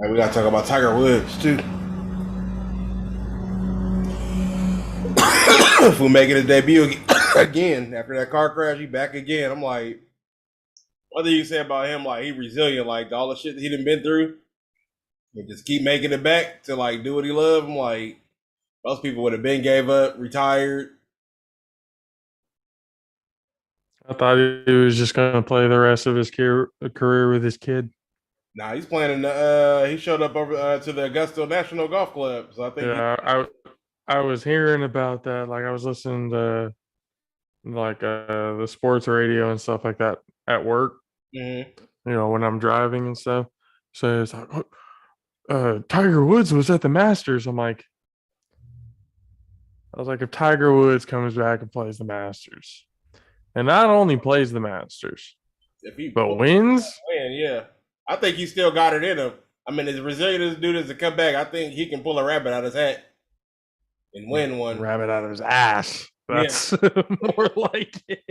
Hey, we gotta talk about Tiger Woods too. Who making his debut again after that car crash? He back again. I'm like, what do you say about him? Like he resilient, like all the shit that he done been through, and just keep making it back to like do what he love. I'm like, most people would have been gave up, retired. I thought he was just going to play the rest of his career with his kid. Nah, he's playing in he showed up over to the Augusta National Golf Club, so I think Yeah, I was hearing about that. Like I was listening to like the sports radio and stuff like that at work. mm-hmm. You know, when I'm driving and stuff. So it's like, Tiger Woods was at the Masters. I was like, if Tiger Woods comes back and plays the Masters, and not only plays the Masters, If he but wins. win, yeah, I think he still got it in him. I mean, as resilient as dude is to come back, I think he can pull a rabbit out of his hat and win one. Rabbit out of his ass. Yeah, That's more like it.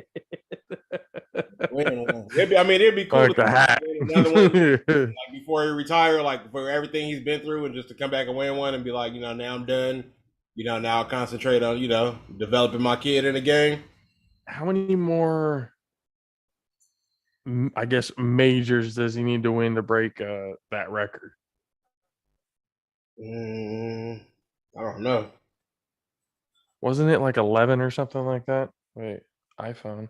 win one. It'd be cool Like to the hat. win another one like before he retire, like for everything he's been through, and just to come back and win one and be like, now I'm done. Now I'll concentrate on developing my kid in the game. How many more, I guess, majors does he need to win to break that record? I don't know. Wasn't it like 11 or something like that? Wait, iPhone.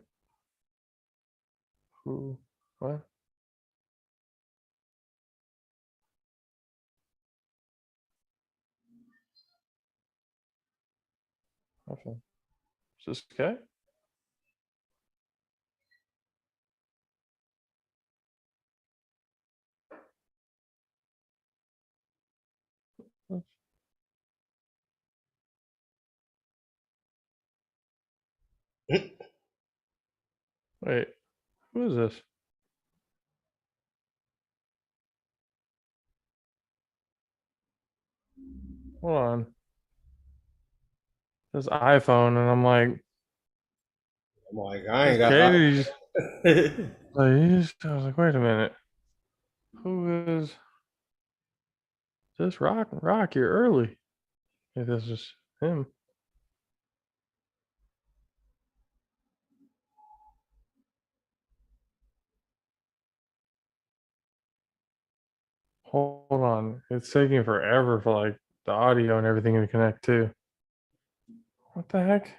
Who? What? iPhone. Is this okay? Wait, who is this? Hold on. This iPhone, and I'm like, I'm like, I ain't Katie. got. I was like, wait a minute. Who is this? Rock, you're early. If this is him. Hold on. It's taking forever for like the audio and everything to connect too. What the heck?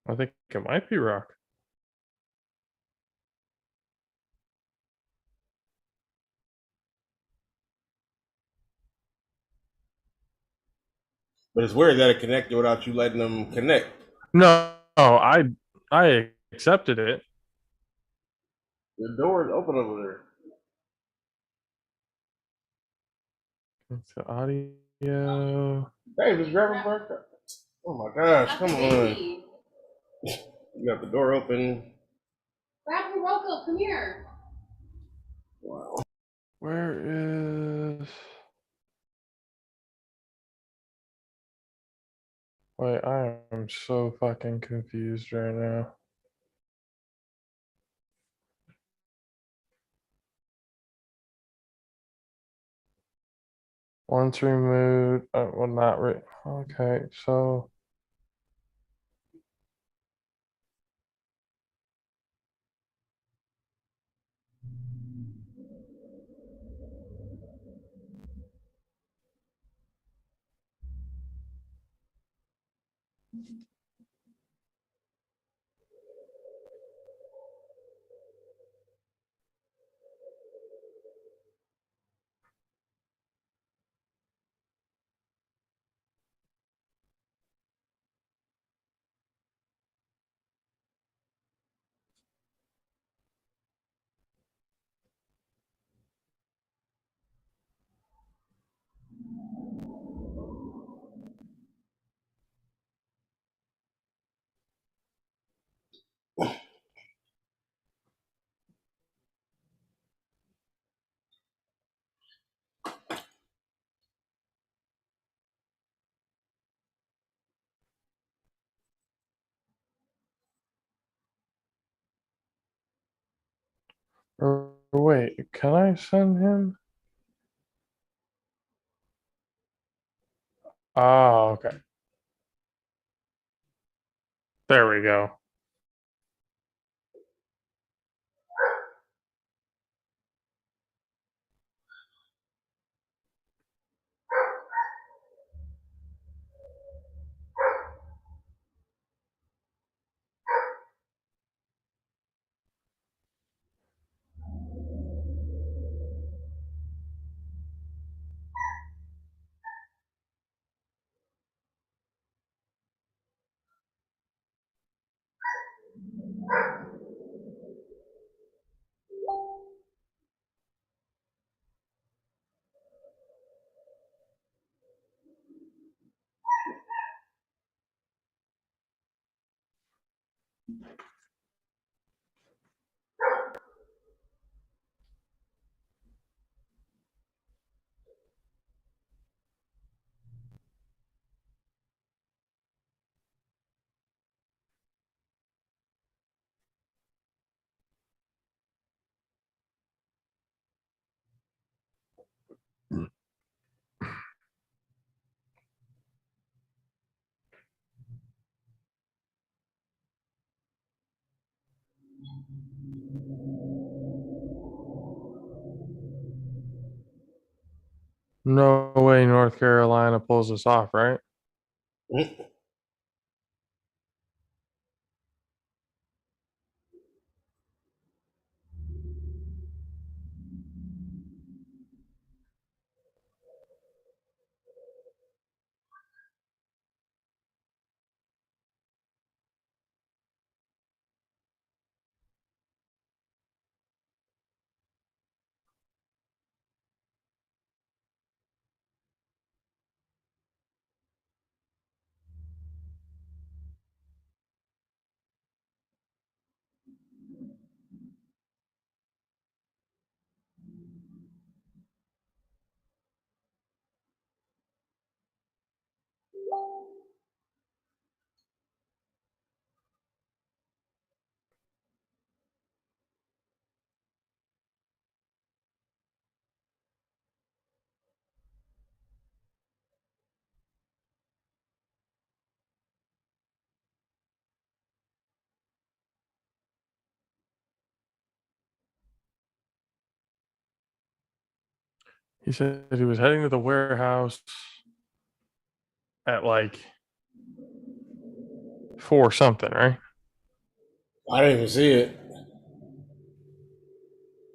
I think it might be Rock. But it's weird that it connected without you letting them connect. No, I accepted it. The door is open over there. It's the audio. Hey, just grab a burger. Oh my gosh, come on. You got the door open. Grab Rocco, come here. Wow. Where Wait, I am so fucking confused right now. Once removed, well, not okay, so or wait, can I send him? Oh, okay. There we go. No way North Carolina pulls this off, right? He said he was heading to the warehouse at like 4 something, right? I didn't even see it.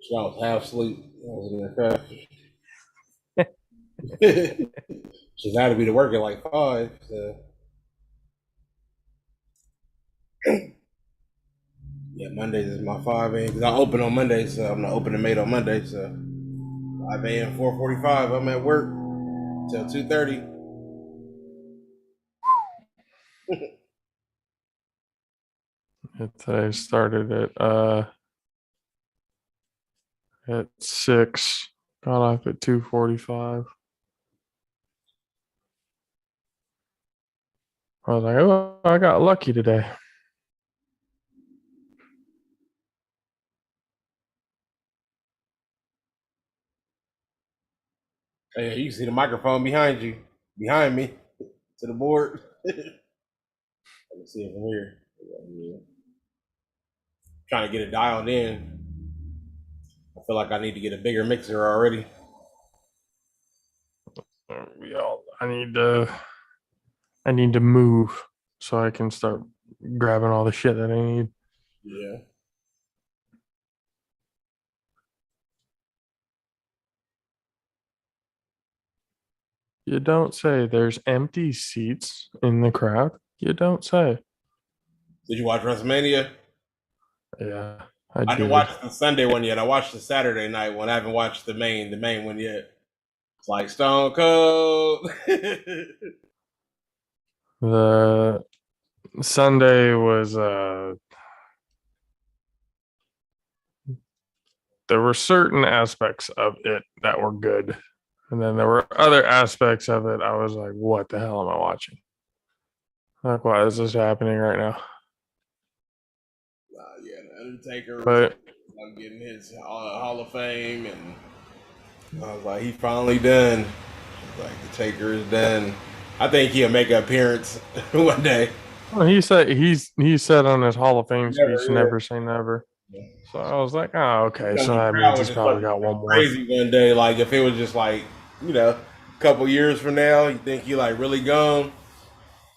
So I was half asleep. I was in the car. She's had to be to work at like 5. So. Yeah, Mondays is my 5 a.m. because I open on Monday, so I'm not opening mate on Monday. So 5 a.m. 4:45. I'm at work till 2:30. Today started at 6, got off at 2:45. I was like, oh, I got lucky today. Yeah, you can see the microphone behind me, to the board. Let me see it from here. Yeah. Trying to get it dialed in. I feel like I need to get a bigger mixer already. I need to move so I can start grabbing all the shit that I need. Yeah. You don't say. There's empty seats in the crowd. You don't say. Did you watch WrestleMania? Yeah, I I didn't did. watch the Sunday one yet. I watched the Saturday night one. I haven't watched the main one yet. It's like Stone Cold. The Sunday was there were certain aspects of it that were good. And then there were other aspects of it I was like, what the hell am I watching? Like, why is this happening right now? Yeah, the Undertaker But was getting his Hall of Fame, and I was like, he finally done. Like the Taker is done. I think he'll make an appearance one day. well, he said on his Hall of Fame Never, speech, yeah. never say never. So I was like, oh, okay. So The that crowd means would he's just probably fucking got go one more. crazy one day. Like if it was just like, a couple years from now, you think he like really gone,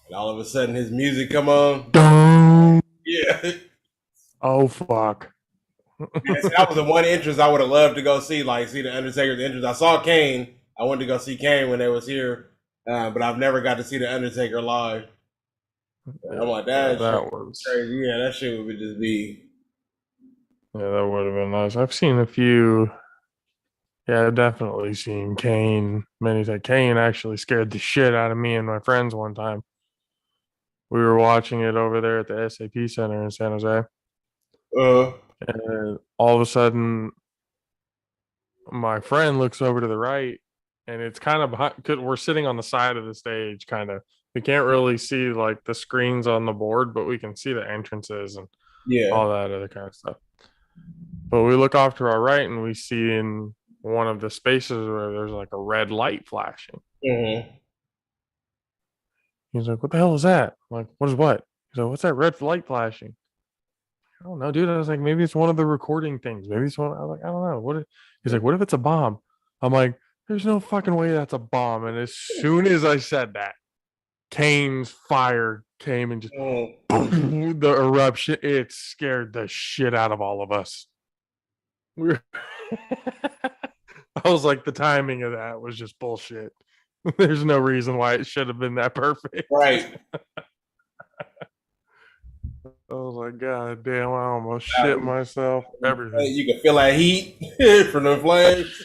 and all of a sudden his music come on. Dun. Yeah. Oh fuck. Yeah, so that was the one entrance I would have loved to go see, like see the Undertaker's entrance. I saw Kane. I wanted to go see Kane when they was here, but I've never got to see the Undertaker live. I'm like, that was crazy. Yeah, that shit would just be. Yeah, that would have been nice. I've seen a few. Yeah, I've definitely seen Kane many times. Kane actually scared the shit out of me and my friends one time. We were watching it over there at the SAP Center in San Jose. And all of a sudden, my friend looks over to the right, and it's kind of behind, because we're sitting on the side of the stage, kind of. We can't really see like the screens on the board, but we can see the entrances and all that other kind of stuff. But we look off to our right, and we see in one of the spaces where there's like a red light flashing. Mm-hmm. He's like, "What the hell is that?" I'm like, "What is what?" He's like, "What's that red light flashing?" I don't know, dude. I was like, maybe it's one of the recording things. Maybe it's one. I was like, I don't know. He's like, what if it's a bomb? I'm like, there's no fucking way that's a bomb. And as soon as I said that, Kane's fire came and just boom, the eruption. It scared the shit out of all of us. We were I was like, the timing of that was just bullshit. There's no reason why it should have been that perfect. Right. I was like, God damn, I almost shit myself. Everything. You can feel that heat from the flames.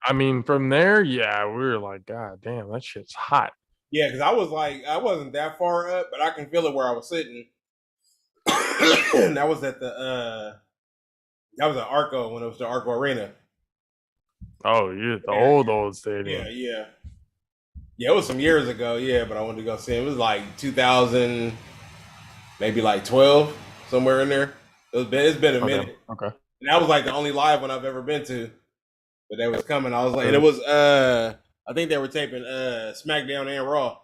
I mean, from there, yeah, we were like, God damn, that shit's hot. Yeah, because I was like, I wasn't that far up, but I can feel it where I was sitting. That was at that was at Arco when it was the Arco Arena. Oh, yeah, the old stadium. Yeah. Yeah, it was some years ago, yeah, but I wanted to go see it. It was like 2000, maybe like 12, somewhere in there. It's been a minute. Okay. And that was like the only live one I've ever been to. But they was coming. I was like, and it was I think they were taping SmackDown and Raw.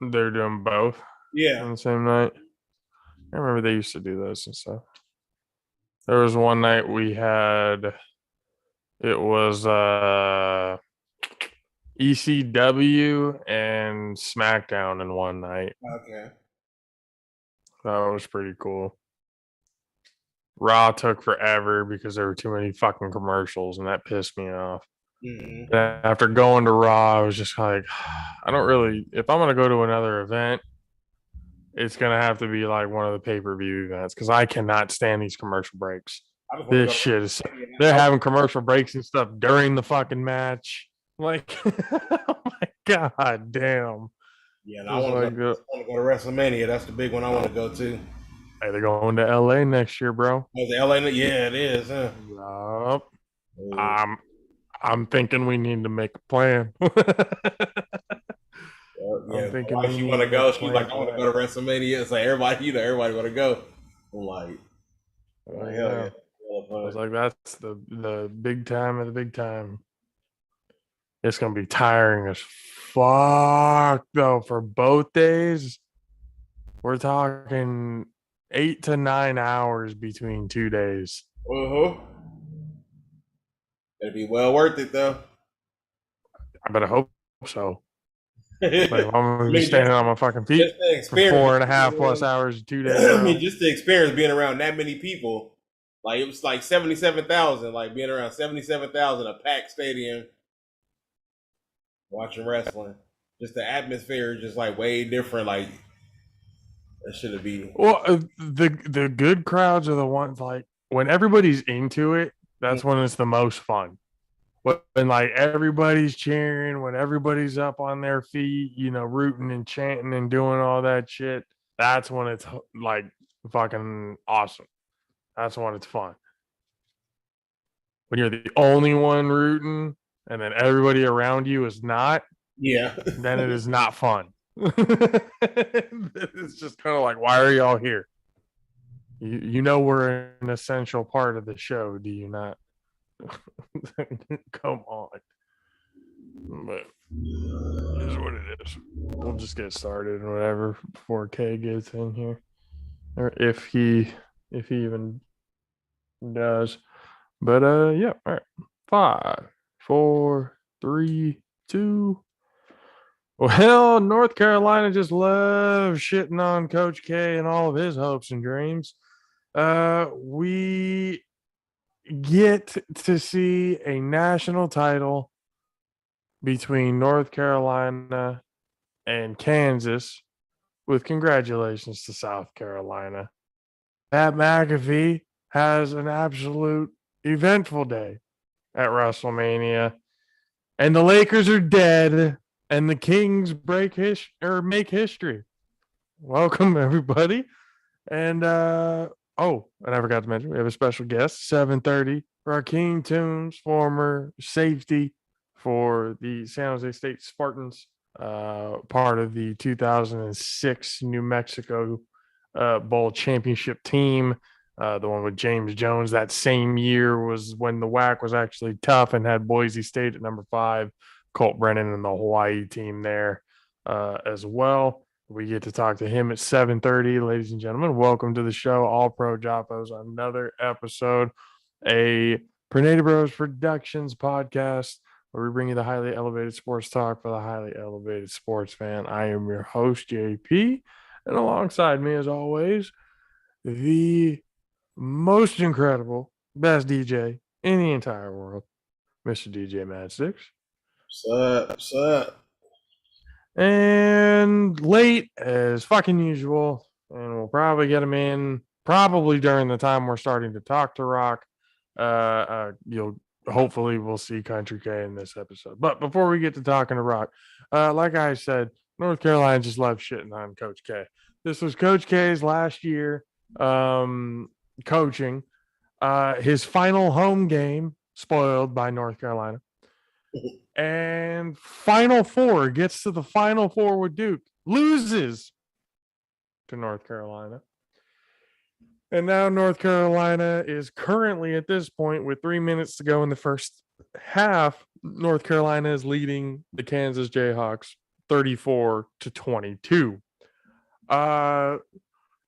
They're doing both. Yeah. On the same night. I remember they used to do those and stuff. There was one night we had it was ECW and SmackDown in one night. Okay. That was pretty cool. Raw took forever because there were too many fucking commercials, and that pissed me off. Mm-hmm. After going to Raw, I was just like, I don't really. If I'm gonna go to another event, it's gonna have to be like one of the pay-per-view events because I cannot stand these commercial breaks. This shit is. They're having commercial breaks and stuff during the fucking match. Like, oh my god, damn. Yeah, I want to go to WrestleMania. That's the big one I want to go to. Hey, they're going to LA next year, bro. Oh, the LA? Yeah, it is, huh? Yup. I'm thinking we need to make a plan. Yeah, I'm my thinking wife, we she need want to to go. She's plan like, I for want to that. go to WrestleMania. It's like everybody want to go. I'm like, hell yeah. Yeah. I was like, that's the big time of the big time. It's gonna be tiring as fuck though for both days. We're talking 8 to 9 hours between 2 days. Uh-huh. It'll be well worth it though. I better hope so. Like if I I'm gonna be mean, standing on my fucking feet just the for experience. 4.5+ hours, 2 days in a I mean, row. just the experience being around that many people. Like it was like 77,000. Like being around 77,000, a packed stadium, watching wrestling. Just the atmosphere is just like way different. Like that should be. Well, the good crowds are the ones like when everybody's into it. That's when it's the most fun. When like everybody's cheering, when everybody's up on their feet, rooting and chanting and doing all that shit. That's when it's like fucking awesome. That's when it's fun. When you're the only one rooting and then everybody around you is not, Yeah. then it is not fun. It's just kind of like, why are y'all here? You know we're an essential part of the show, do you not? Come on. But it is what it is. We'll just get started and whatever before K gets in here. Or if he even does. But yeah, all right. 5, 4, 3, 2. Well, North Carolina just loves shitting on Coach K and all of his hopes and dreams. We get to see a national title between North Carolina and Kansas, with congratulations to South Carolina. Pat McAfee has an absolute eventful day at WrestleMania, and the Lakers are dead, and the Kings make history. Welcome everybody, and and I forgot to mention we have a special guest, 7:30. Rakeem Toombs, former safety for the San Jose State Spartans, part of the 2006 New Mexico Bowl championship team. The one with James Jones that same year was when the WAC was actually tough and had Boise State at number 5, Colt Brennan and the Hawaii team there as well. We get to talk to him at 7:30, ladies and gentlemen. Welcome to the show, All Pro Jaffos. Another episode, a Pernada Bros Productions podcast, where we bring you the highly elevated sports talk for the highly elevated sports fan. I am your host, JP, and alongside me, as always, the most incredible, best DJ in the entire world, Mr. DJ Mad Six. What's up? And late as fucking usual, and we'll probably get him in probably during the time we're starting to talk to Rock. You'll hopefully we'll see Country K in this episode. But before we get to talking to Rock, like I said, North Carolina just loves shitting on Coach K. This was Coach K's last year coaching. His final home game spoiled by North Carolina. And Final Four gets to the Final Four with Duke, loses to North Carolina. And now North Carolina is currently at this point, with 3 minutes to go in the first half, North Carolina is leading the Kansas Jayhawks 34-22.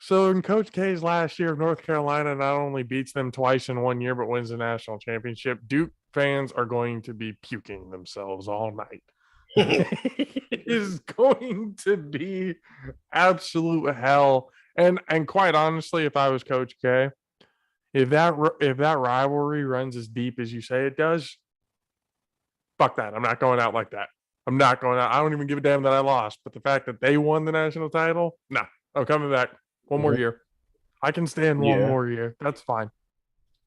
So in Coach K's last year of North Carolina not only beats them twice in 1 year, but wins the national championship, Duke fans are going to be puking themselves all night. It is going to be absolute hell. And quite honestly, if I was Coach K, if that rivalry runs as deep as you say it does, fuck that. I'm not going out like that. I'm not going out. I don't even give a damn that I lost. But the fact that they won the national title, nah, I'm coming back. One more year. I can stand one more year. That's fine.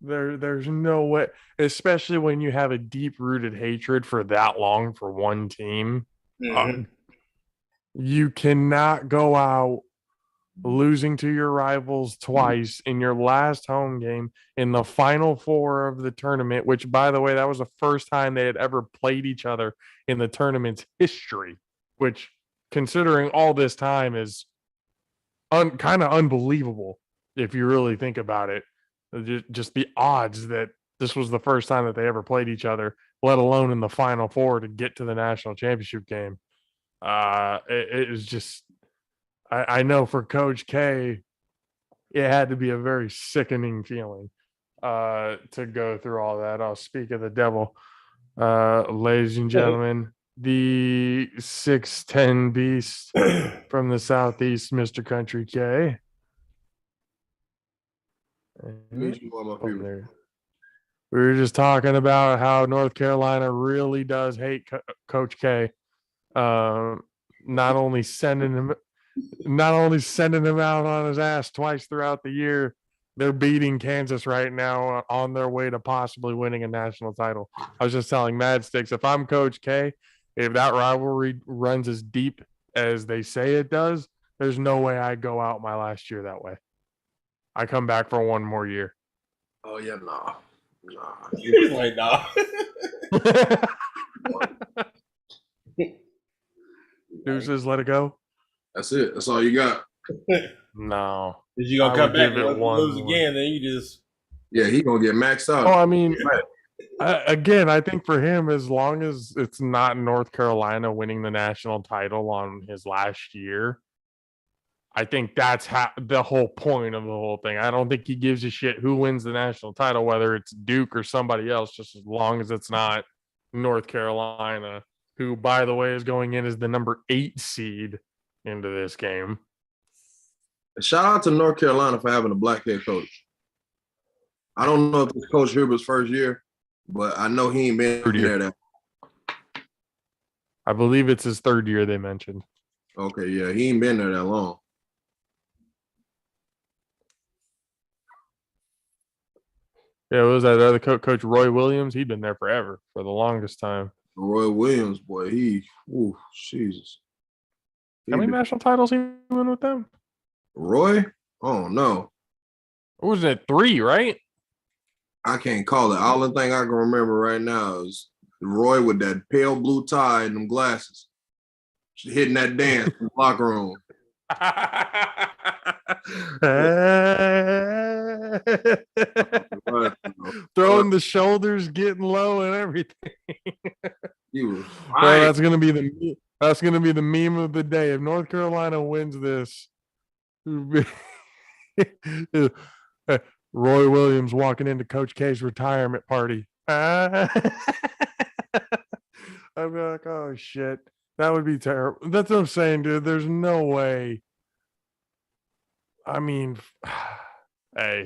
There's no way, especially when you have a deep-rooted hatred for that long for one team. You cannot go out losing to your rivals twice in your last home game in the Final Four of the tournament, which, by the way, that was the first time they had ever played each other in the tournament's history, which considering all this time is kind of unbelievable if you really think about it. Just the odds that this was the first time that they ever played each other, let alone in the Final Four to get to the national championship game. It was just, I know for Coach K, it had to be a very sickening feeling to go through all that. I'll speak of the devil, ladies and gentlemen, the 6'10" beast from the Southeast, Mr. Country K. We were just talking about how North Carolina really does hate Coach K. Not only sending him out on his ass twice throughout the year, they're beating Kansas right now on their way to possibly winning a national title. I was just telling Mad Sticks, if I'm Coach K, if that rivalry runs as deep as they say it does, there's no way I go out my last year that way. I come back for one more year. Oh yeah, nah. He's like, nah. Deuces, let it go. That's it. That's all you got. No. If you gonna come back and lose again, then you just he gonna get maxed out. Oh, I mean, again, I think for him, as long as it's not North Carolina winning the national title on his last year, I think that's the whole point of the whole thing. I don't think he gives a shit who wins the national title, whether it's Duke or somebody else, just as long as it's not North Carolina, who, by the way, is going in as the number 8 seed into this game. Shout out to North Carolina for having a black head coach. I don't know if it's Coach Hubert's first year, but I know he ain't been there that. I believe it's his 3rd year they mentioned. Okay, yeah, he ain't been there that long. Yeah, what was that other coach, Roy Williams? He'd been there forever, for the longest time. Roy Williams, boy, Jesus. How many national titles he won with them? Roy? Oh, no. What was it, 3, right? I can't call it. All the thing I can remember right now is Roy with that pale blue tie and them glasses. Hitting that dance in the locker room. Throwing the shoulders, getting low, and everything. Bro, that's gonna be the meme of the day. If North Carolina wins this, Roy Williams walking into Coach K's retirement party. I'd be like, oh shit, that would be terrible. That's what I'm saying, dude. There's no way. I mean, hey,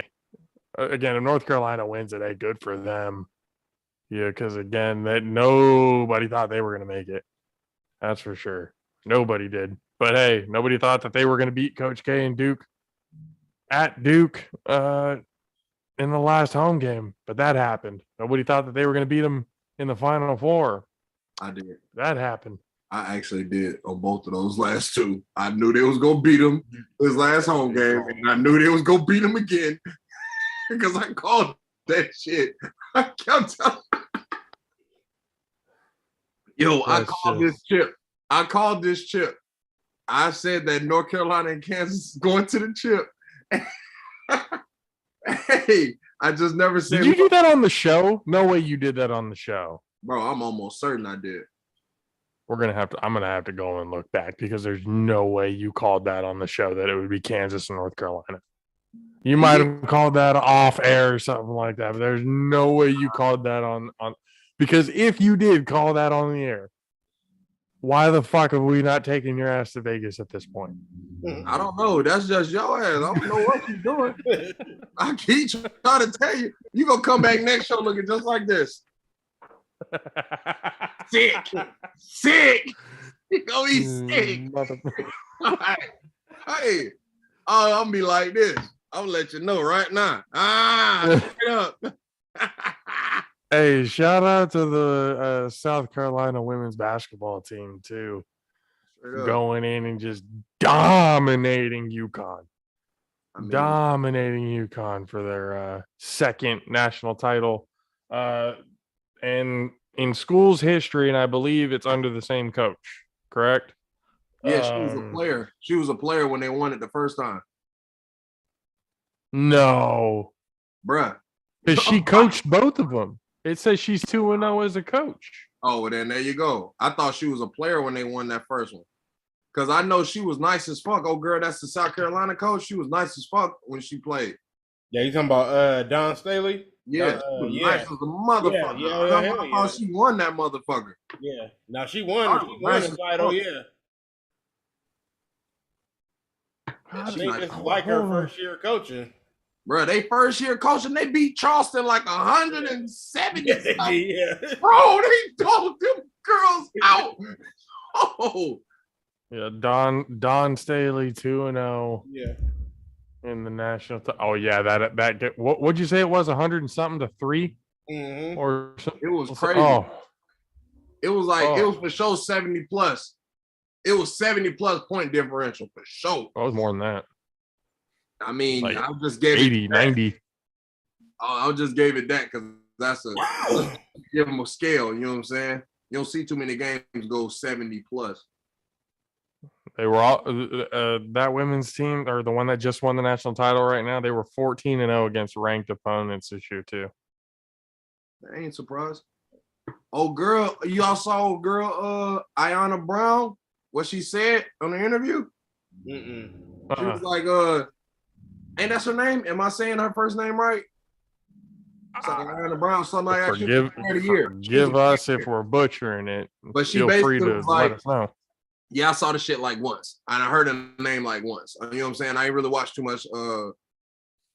again, if North Carolina wins it, hey, good for them. Yeah, because again, that nobody thought they were going to make it. That's for sure. Nobody did. But hey, nobody thought that they were going to beat Coach K and Duke at Duke in the last home game. But that happened. Nobody thought that they were going to beat them in the Final Four. I did. That happened. I actually did on both of those last two. I knew they was going to beat them this last home game, and I knew they was going to beat them again because I called that shit. I kept telling I called this chip. I said that North Carolina and Kansas is going to the chip. Hey, I just never said. Did you do that on the show? No way you did that on the show. Bro, I'm almost certain I did. I'm gonna have to go and look back because there's no way you called that on the show that it would be Kansas and North Carolina. You might have called that off air or something like that, but there's no way you called that on because if you did call that on the air, why the fuck are we not taking your ass to Vegas at this point? I don't know. That's just your ass. I don't know what you're doing. I keep trying to tell you. You gonna come back next show looking just like this. Sick. You gonna be sick. Hey, I'm gonna be like this. I'm gonna let you know right now. Straight up. Hey, shout out to the South Carolina women's basketball team too, going in and just dominating UConn. Dominating UConn for their second national title. And in school's history, and I believe it's under the same coach, correct? Yeah, she was a player. She was a player when they won it the first time, No, bruh. because she coached both of them. It says she's 2-0 as a coach. Oh, well, then there you go. I thought she was a player when they won that first one. Because I know she was nice as fuck. Oh, girl, that's the South Carolina coach. She was nice as fuck when she played. Yeah, you talking about Don Staley? Yeah, she was nice as a motherfucker. I thought she won that motherfucker. Yeah. Now she won. She won the title. Yeah. I think this is like her first year coaching. Bro, they first year coaching, they beat Charleston like 170. Yeah. Bro, they told them girls out. Oh. Yeah, Don Staley 2-0. Yeah. In the national. Oh yeah, that what'd you say it was 100 and something to 3? Mm-hmm. Or it was crazy. It was like it was for sure 70 plus. It was 70 plus point differential for sure. Oh, it was more than that. I mean, like I just gave 80, it 90. I just gave it that because that's give them a scale. You know what I'm saying? You don't see too many games go 70 plus. They were all that women's team, or the one that just won the national title right now. They were 14-0 against ranked opponents this year too. I ain't surprised. Oh girl, y'all saw girl Ayanna Brown, what she said on the interview? Mm-mm. She was like, ain't that her name? Am I saying her first name right? So Ayanna Brown, something like that. Forgive us if we're butchering it. But she feel free to was like, let us know. Yeah, I saw the shit like once, and I heard the name like once. You know what I'm saying? I ain't really watched too much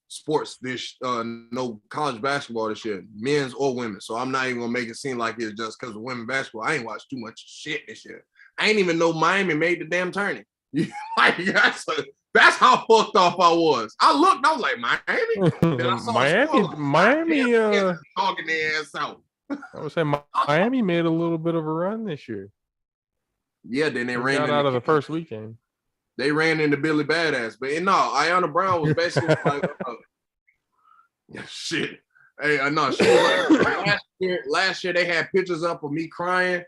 sports no college basketball this year, men's or women. So I'm not even gonna make it seem like it's just because of women basketball. I ain't watched too much shit this year. I ain't even know Miami made the damn tourney. Like that's how fucked off I was. I looked, I was like, Miami? Then I saw Miami talking their ass out. I would say Miami made a little bit of a run this year. Yeah, then they ran out of the first weekend. They ran into Billy Badass, but no, Ayanna Brown was basically like, shit. Hey, no, she was like, last year they had pictures up of me crying,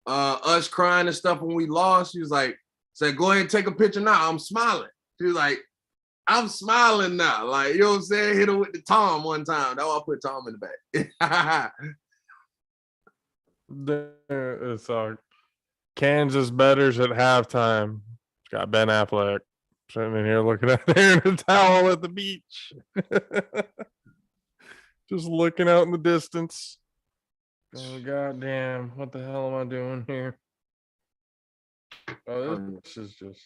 us crying and stuff when we lost. She was like, said, go ahead and take a picture now. I'm smiling. She was like, I'm smiling now. Like, you know what I'm saying? Hit her with the Tom one time. That's why I put Tom in the back. It's Kansas betters at halftime. Got Ben Affleck sitting in here looking out there in a towel at the beach. Just looking out in the distance. Oh, goddamn. What the hell am I doing here? Oh, this is just.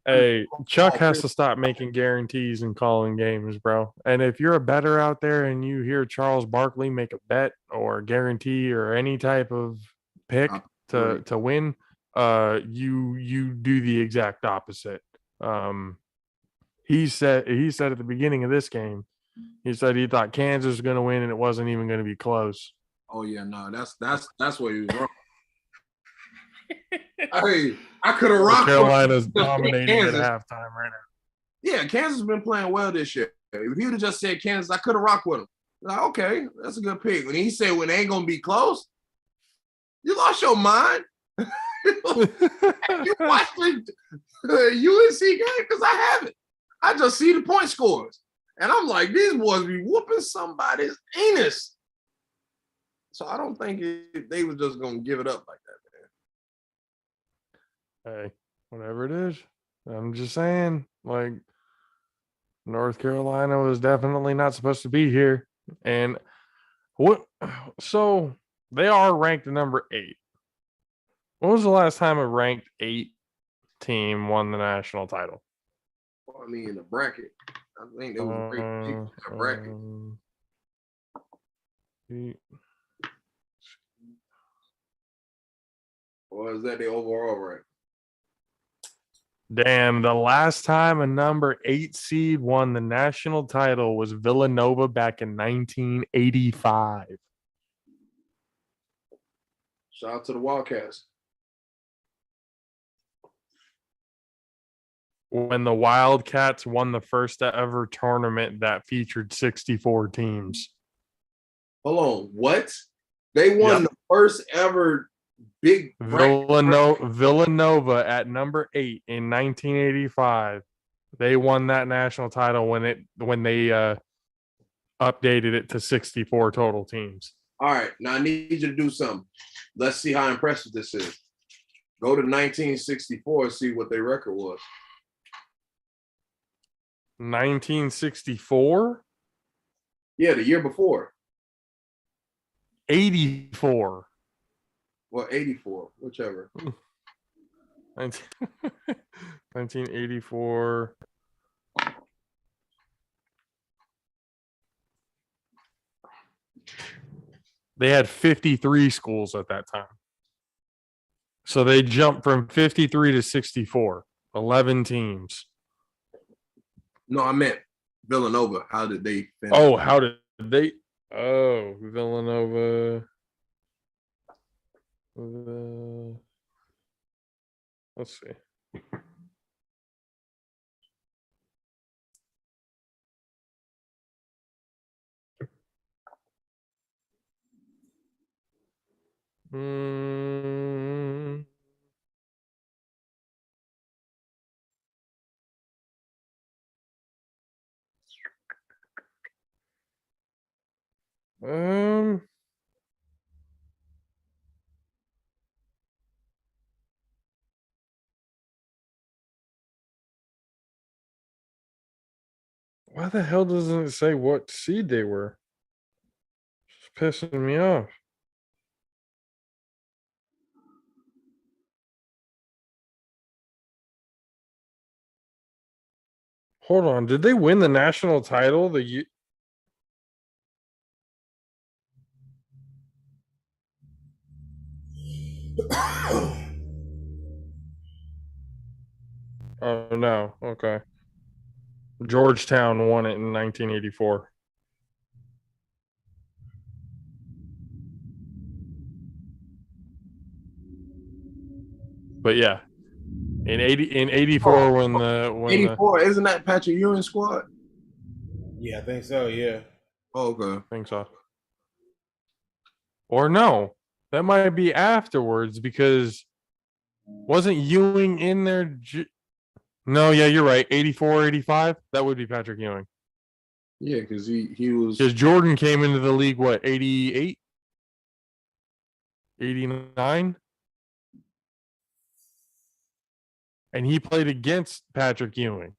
Hey, Chuck has to stop making guarantees and calling games, bro. And if you're a bettor out there and you hear Charles Barkley make a bet or guarantee or any type of pick to win, you do the exact opposite. He said at the beginning of this game, he said he thought Kansas was going to win and it wasn't even going to be close. Oh yeah, no, that's where he was wrong. Hey, I could have rocked. Carolina's dominating at halftime right now. Yeah, Kansas has been playing well this year. If he would have just said Kansas, I could have rocked with him. Like, okay, that's a good pick. When he said when they ain't gonna be close, you lost your mind. You watched the UNC game because I haven't. I just see the point scores, and I'm like, these boys be whooping somebody's anus. So I don't think they were just gonna give it up like that. Hey, whatever it is, I'm just saying, like, North Carolina was definitely not supposed to be here. And so they are ranked number 8. When was the last time a ranked 8 team won the national title? Well, I mean, in the bracket. I think there was a great team in the bracket. Or is that the overall rank? Damn, the last time a number 8 seed won the national title was Villanova back in 1985. Shout out to the Wildcats. When the Wildcats won the first ever tournament that featured 64 teams. Hold on, what? They won the first ever big Villanova at number 8 in 1985. They won that national title when they updated it to 64 total teams. All right, now I need you to do something. Let's see how impressive this is. Go to 1964 and see what their record was. 1964? Yeah, the year before. 84. Well, 84, whichever. 1984. They had 53 schools at that time. So they jumped from 53 to 64. 11 teams. No, I meant Villanova. How did they finish? Oh, how did they? Oh, Villanova. Let's see. Mm. Um. Why the hell doesn't it say what seed they were? It's pissing me off. Hold on. Did they win the national title the year? Oh, no. Okay. Georgetown won it in 1984. But yeah, in 84 when the 84, isn't that Patrick Ewing squad? Yeah, I think so. Yeah. Oh, okay. I think so. Or no, that might be afterwards because wasn't Ewing in there? No, yeah, you're right. 84, 85. That would be Patrick Ewing. Yeah, because he was. Because Jordan came into the league, what, 88? 89? And he played against Patrick Ewing.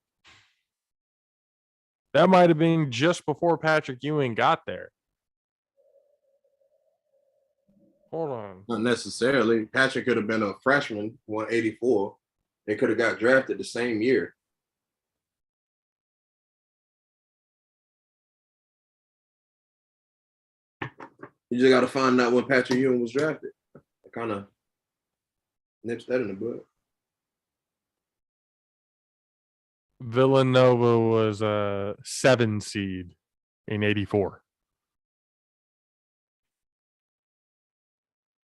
That might have been just before Patrick Ewing got there. Hold on. Not necessarily. Patrick could have been a freshman, 184. They could have got drafted the same year. You just got to find out when Patrick Ewing was drafted. I kind of nips that in the bud. Villanova was a 7 seed in 84.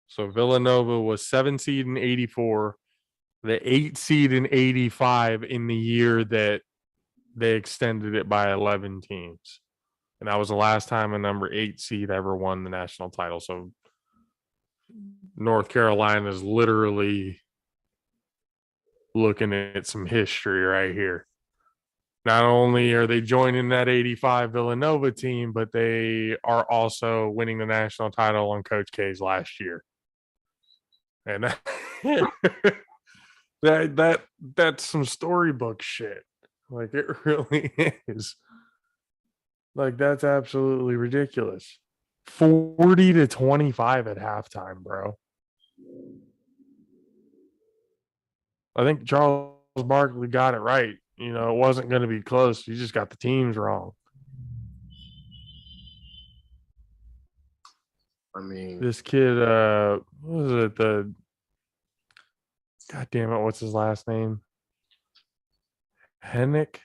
So Villanova was 7 seed in 84, the 8 seed in 85 in the year that they extended it by 11 teams. And that was the last time a number 8 seed ever won the national title. So North Carolina is literally looking at some history right here. Not only are they joining that 85 Villanova team, but they are also winning the national title on Coach K's last year. And that's some storybook shit. Like, it really is. Like, that's absolutely ridiculous. 40-25 at halftime, bro. I think Charles Barkley got it right. You know, it wasn't going to be close. You just got the teams wrong. I mean, This kid, what was it? God damn it, what's his last name? Hennick?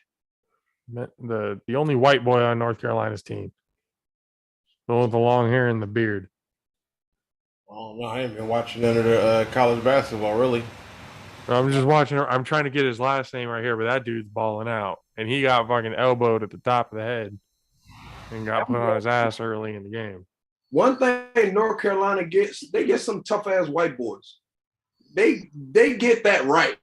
The only white boy on North Carolina's team. The one with the long hair and the beard. Oh no, I ain't been watching none of the college basketball really. I'm just watching. I'm trying to get his last name right here, but that dude's balling out, and he got fucking elbowed at the top of the head and got put on his ass early in the game. One thing North Carolina gets, they get some tough ass white boys. They get that right.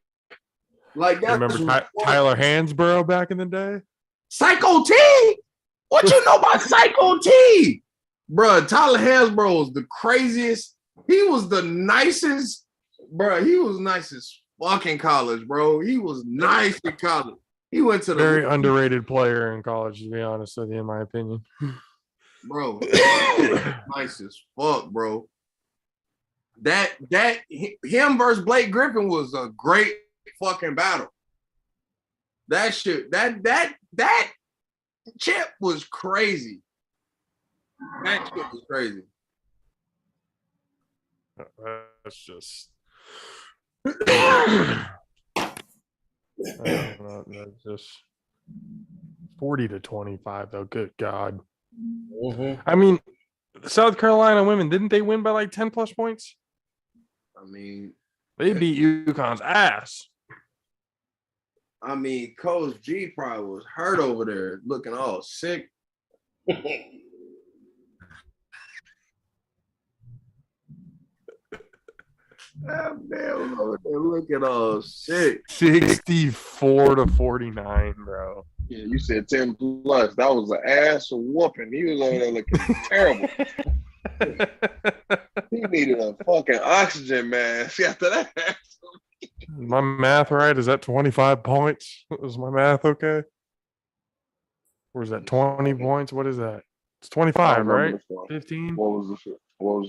Like that's Remember Tyler Hansborough back in the day? Psycho T. What you know about Psycho T? Bruh, Tyler Hansborough was the craziest. He was the nicest, bruh. He was nice as fuck in college, bro. He was nice in college. He went to the Very underrated player in college, to be honest with you, in my opinion. bro. Nice as fuck, bro. That him versus Blake Griffin was a great fucking battle. That shit, that chip was crazy. That shit was crazy. That's just. I don't know, that's just 40-25, though. Good God. Mm-hmm. I mean, South Carolina women, didn't they win by like 10 plus points? I mean, They beat UConn's ass. I mean, Coach G probably was hurt over there, looking all sick. That man was over there looking all sick. 64-49, bro. Yeah, you said 10 plus. That was an ass whooping. He was over there looking terrible. He needed a fucking oxygen mask after that. My math right? Is that 25 points? Is my math okay? Or is that 20 points? What is that? It's 25, right? 15? What was the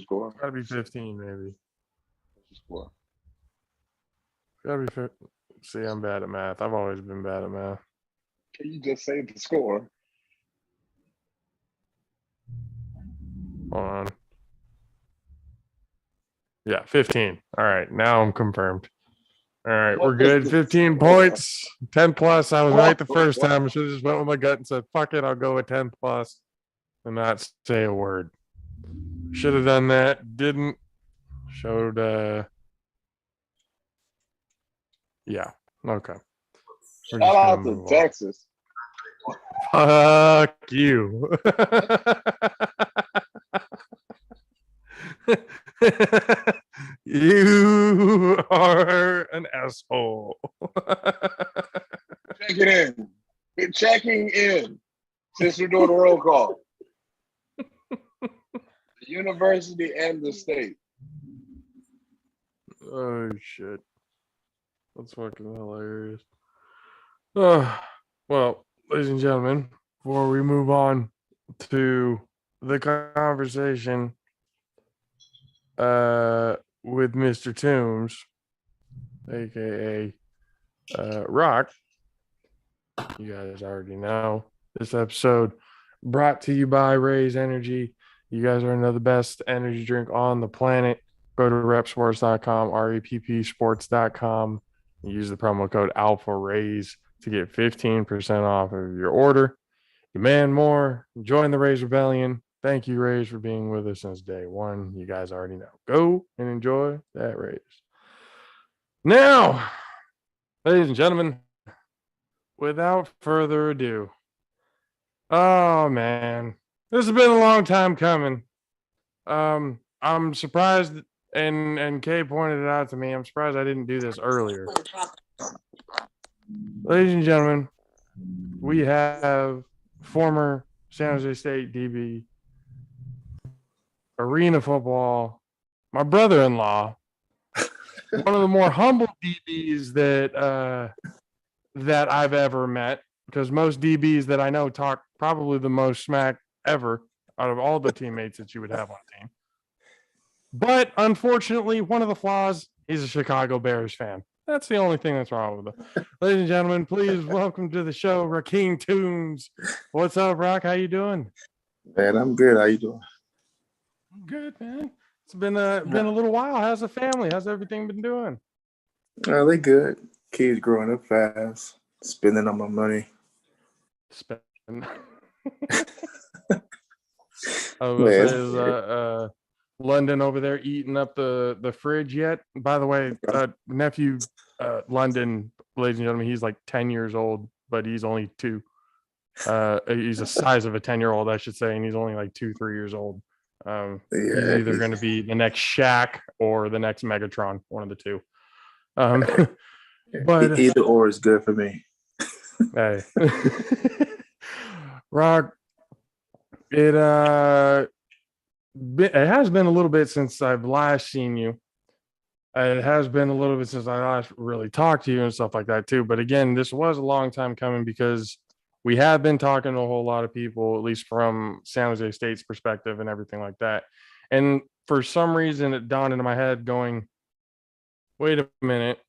score? Gotta be 15, maybe. What's the score? Gotta be. See, I'm bad at math. I've always been bad at math. Can you just say the score? Hold on. Yeah, 15. All right, now I'm confirmed. All right, we're good. 15 points, 10 plus. I was right the first time. I should have just went with my gut and said, fuck it, I'll go with 10 plus and not say a word. Should have done that. Didn't. Showed, yeah, okay. We're Shout just out gonna to move on. Texas. Fuck you. You are an asshole. Check it in. You're checking in since we're doing the roll call. The university and the state. Oh shit. That's fucking hilarious. Well, ladies and gentlemen, before we move on to the conversation with Mr. Toombs, aka Rock, you guys already know this episode brought to you by Raise Energy. You guys are another best energy drink on the planet. Go to repsports.com, reppsports.com. Use the promo code ALPHARAISE to get 15% off of your order. Demand more. Join the Raise Rebellion. Thank you, Raise, for being with us since day one. You guys already know. Go and enjoy that Raise. Now, ladies and gentlemen, without further ado, oh man, this has been a long time coming. I'm surprised, and Kay pointed it out to me. I'm surprised I didn't do this earlier. Ladies and gentlemen, we have former San Jose State DB, arena football, my brother-in-law, one of the more humble DBs that I've ever met, because most DBs that I know talk probably the most smack ever out of all the teammates that you would have on team. But unfortunately, one of the flaws, he's a Chicago Bears fan. That's the only thing that's wrong with him. Ladies and gentlemen, please welcome to the show, Rakeem Toombs. What's up, Rock? How you doing? Man, I'm good. How you doing? I'm good, man. It's been a little while. How's the family? How's everything been doing? They good. Kids growing up fast. Spending all my money. I was gonna say, is London over there eating up the fridge yet? By the way, nephew London, ladies and gentlemen, he's like 10 years old, but he's only 2. He's the size of a 10-year-old, I should say, and he's only like 2-3 years old. He's Yeah, either going to be the next Shaq or the next Megatron, one of the two. But either or is good for me. hey, Rock, it has been a little bit since I've last seen you. It has been a little bit since I last really talked to you and stuff like that too. But again, this was a long time coming because we have been talking to a whole lot of people, at least from San Jose State's perspective and everything like that. And for some reason, it dawned into my head going, wait a minute.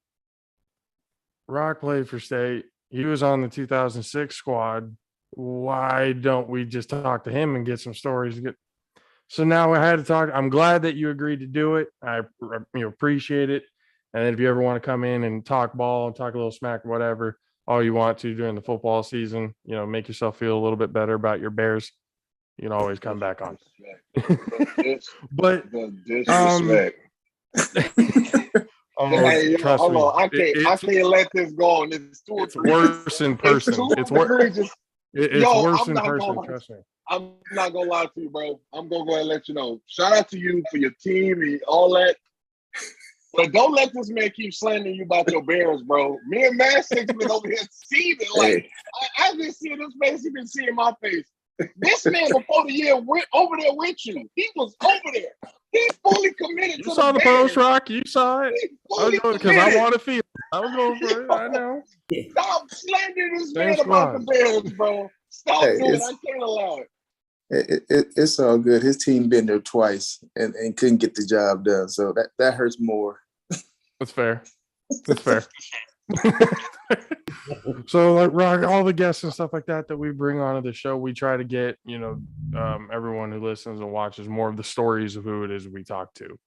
Rock played for State. He was on the 2006 squad. Why don't we just talk to him and get some stories? So now I had to talk. I'm glad that you agreed to do it. I appreciate it. And then if you ever want to come in and talk ball and talk a little smack, whatever, all you want to during the football season, make yourself feel a little bit better about your Bears, you can always come back on. But the disrespect. Hey, trust hold me, on. I can't let this go. And it's worse in person. It's worse. It's worse in person. Trust me. I'm not gonna lie to you, bro. I'm gonna go ahead and let you know. Shout out to you for your team and all that. But don't let this man keep slandering you about your Bears, bro. Me and Matt Six been over here seething. Like, I've been seeing this face, he been seeing my face. This man before the year went over there with you. He was over there. He fully committed to the Bears. You saw the post, Rock. You saw it. I was going because I want to feel it. I was going for it. I know. Stop slandering this man about the Bears, bro. Stop doing it. I can't allow it. It's all good. His team been there twice and couldn't get the job done. So that hurts more. That's fair. That's fair. So like Rock, all the guests and stuff like that we bring onto the show, we try to get, everyone who listens and watches more of the stories of who it is we talk to.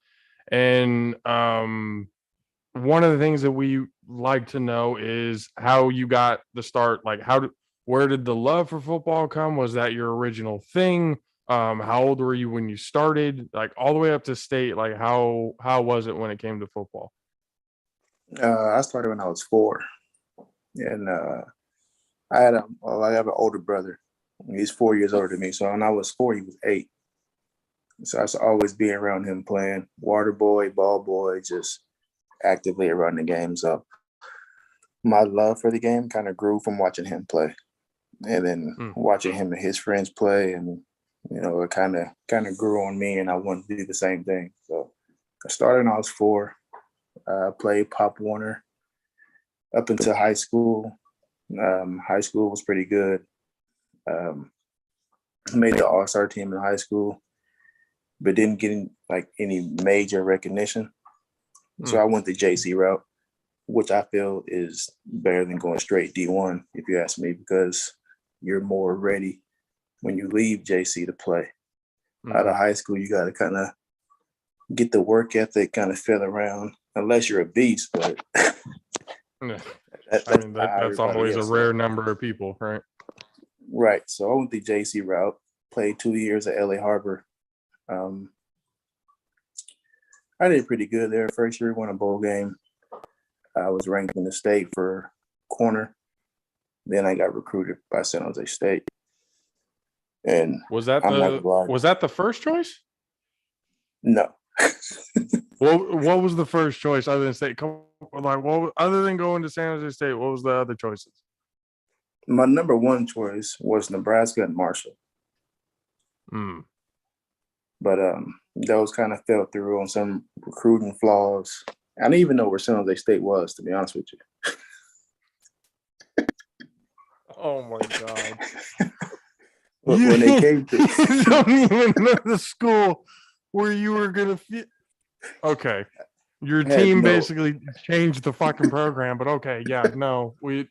And one of the things that we like to know is how you got the start. Like where did the love for football come? Was that your original thing? How old were you when you started? Like all the way up to State, like how was it when it came to football? I started when I was 4. And I have an older brother. He's 4 years older than me. So when I was 4, he was 8. So I was always being around him playing water boy, ball boy, just actively around the game. So my love for the game kind of grew from watching him play. And then watching him and his friends play, and it kind of grew on me, and I wanted to do the same thing. So I started when I was 4. I played Pop Warner up until high school. High school was pretty good. Made the All-Star team in high school, but didn't get any major recognition. So I went the JC route, which I feel is better than going straight D1, if you ask me, because you're more ready when you leave JC to play. Out of high school, you got to kind of get the work ethic, kind of feel around, unless you're a beast. But that's always a rare number of people, right? Right. So I went the JC route, played 2 years at LA Harbor. I did pretty good there. First year, won a bowl game. I was ranked in the state for corner. Then I got recruited by San Jose State. And was that the first choice? No. What was the first choice other than State? Other than going to San Jose State, what was the other choices? My number 1 choice was Nebraska and Marshall. But those kind of fell through on some recruiting flaws. I didn't even know where San Jose State was, to be honest with you. Oh my God. When they came to you don't even know the school where you were gonna fit. Okay. Your team basically changed the fucking program, but okay, yeah, no. I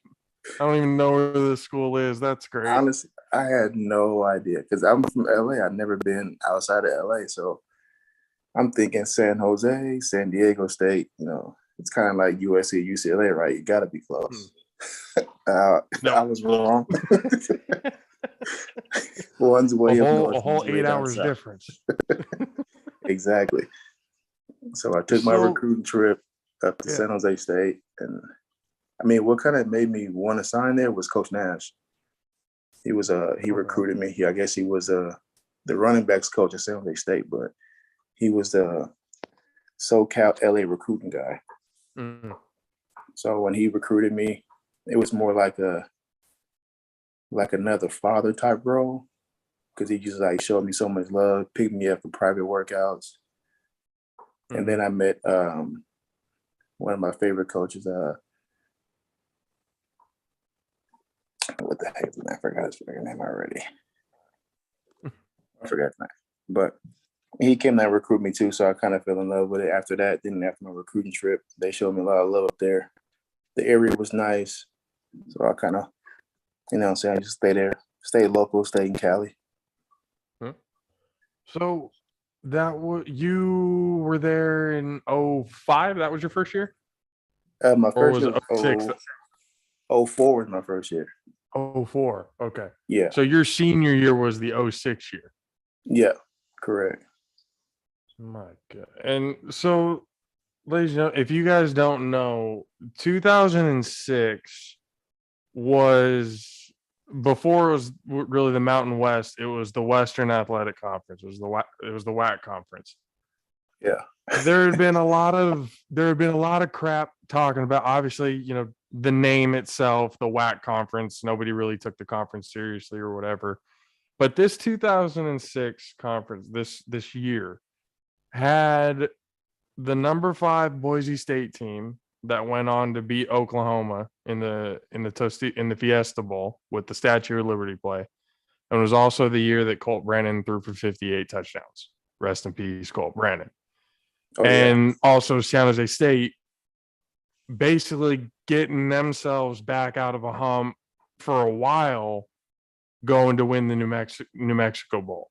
don't even know where the school is. That's great. Honestly, I had no idea because I'm from LA. I've never been outside of LA. So I'm thinking San Jose, San Diego State, it's kind of like USC, UCLA, right? You got to be close. I was wrong. One's way up north. A whole 8 hours difference. Exactly. So I took my recruiting trip up to San Jose State. And I mean, what kind of made me want to sign there was Coach Nash. He recruited me. I guess he was the running backs coach at San Jose State, but he was the SoCal LA recruiting guy. Mm. So when he recruited me, it was more like another father type role, because he just like showed me so much love, picked me up for private workouts. And then I met one of my favorite coaches. What the heck is his name? I forgot his freaking name already. I forgot his name. But he came there and recruit me too, so I kind of fell in love with it after that. Then after my recruiting trip, they showed me a lot of love up there. The area was nice. So I kind of, you know what I'm saying, I just stay there, stay local, stay in Cali. So you were there in 05? That was your first year? My Or first was year it was 06? 04 was my first year. 04. Okay. Yeah. So your senior year was the 06 year. Yeah, correct. My God. And so, ladies and gentlemen, if you guys don't know, 2006 was before it was really the Mountain West. It was the Western Athletic Conference. It was the WAC conference. Yeah. There had been a lot of crap talking about, obviously, you know, the name itself, the WAC conference. Nobody really took the conference seriously or whatever. But this 2006 conference, this year, had the number 5 Boise State team that went on to beat Oklahoma in the Fiesta Bowl with the Statue of Liberty play. And it was also the year that Colt Brennan threw for 58 touchdowns. Rest in peace, Colt Brennan. And also San Jose State basically getting themselves back out of a hump for a while, going to win the New Mexico Bowl.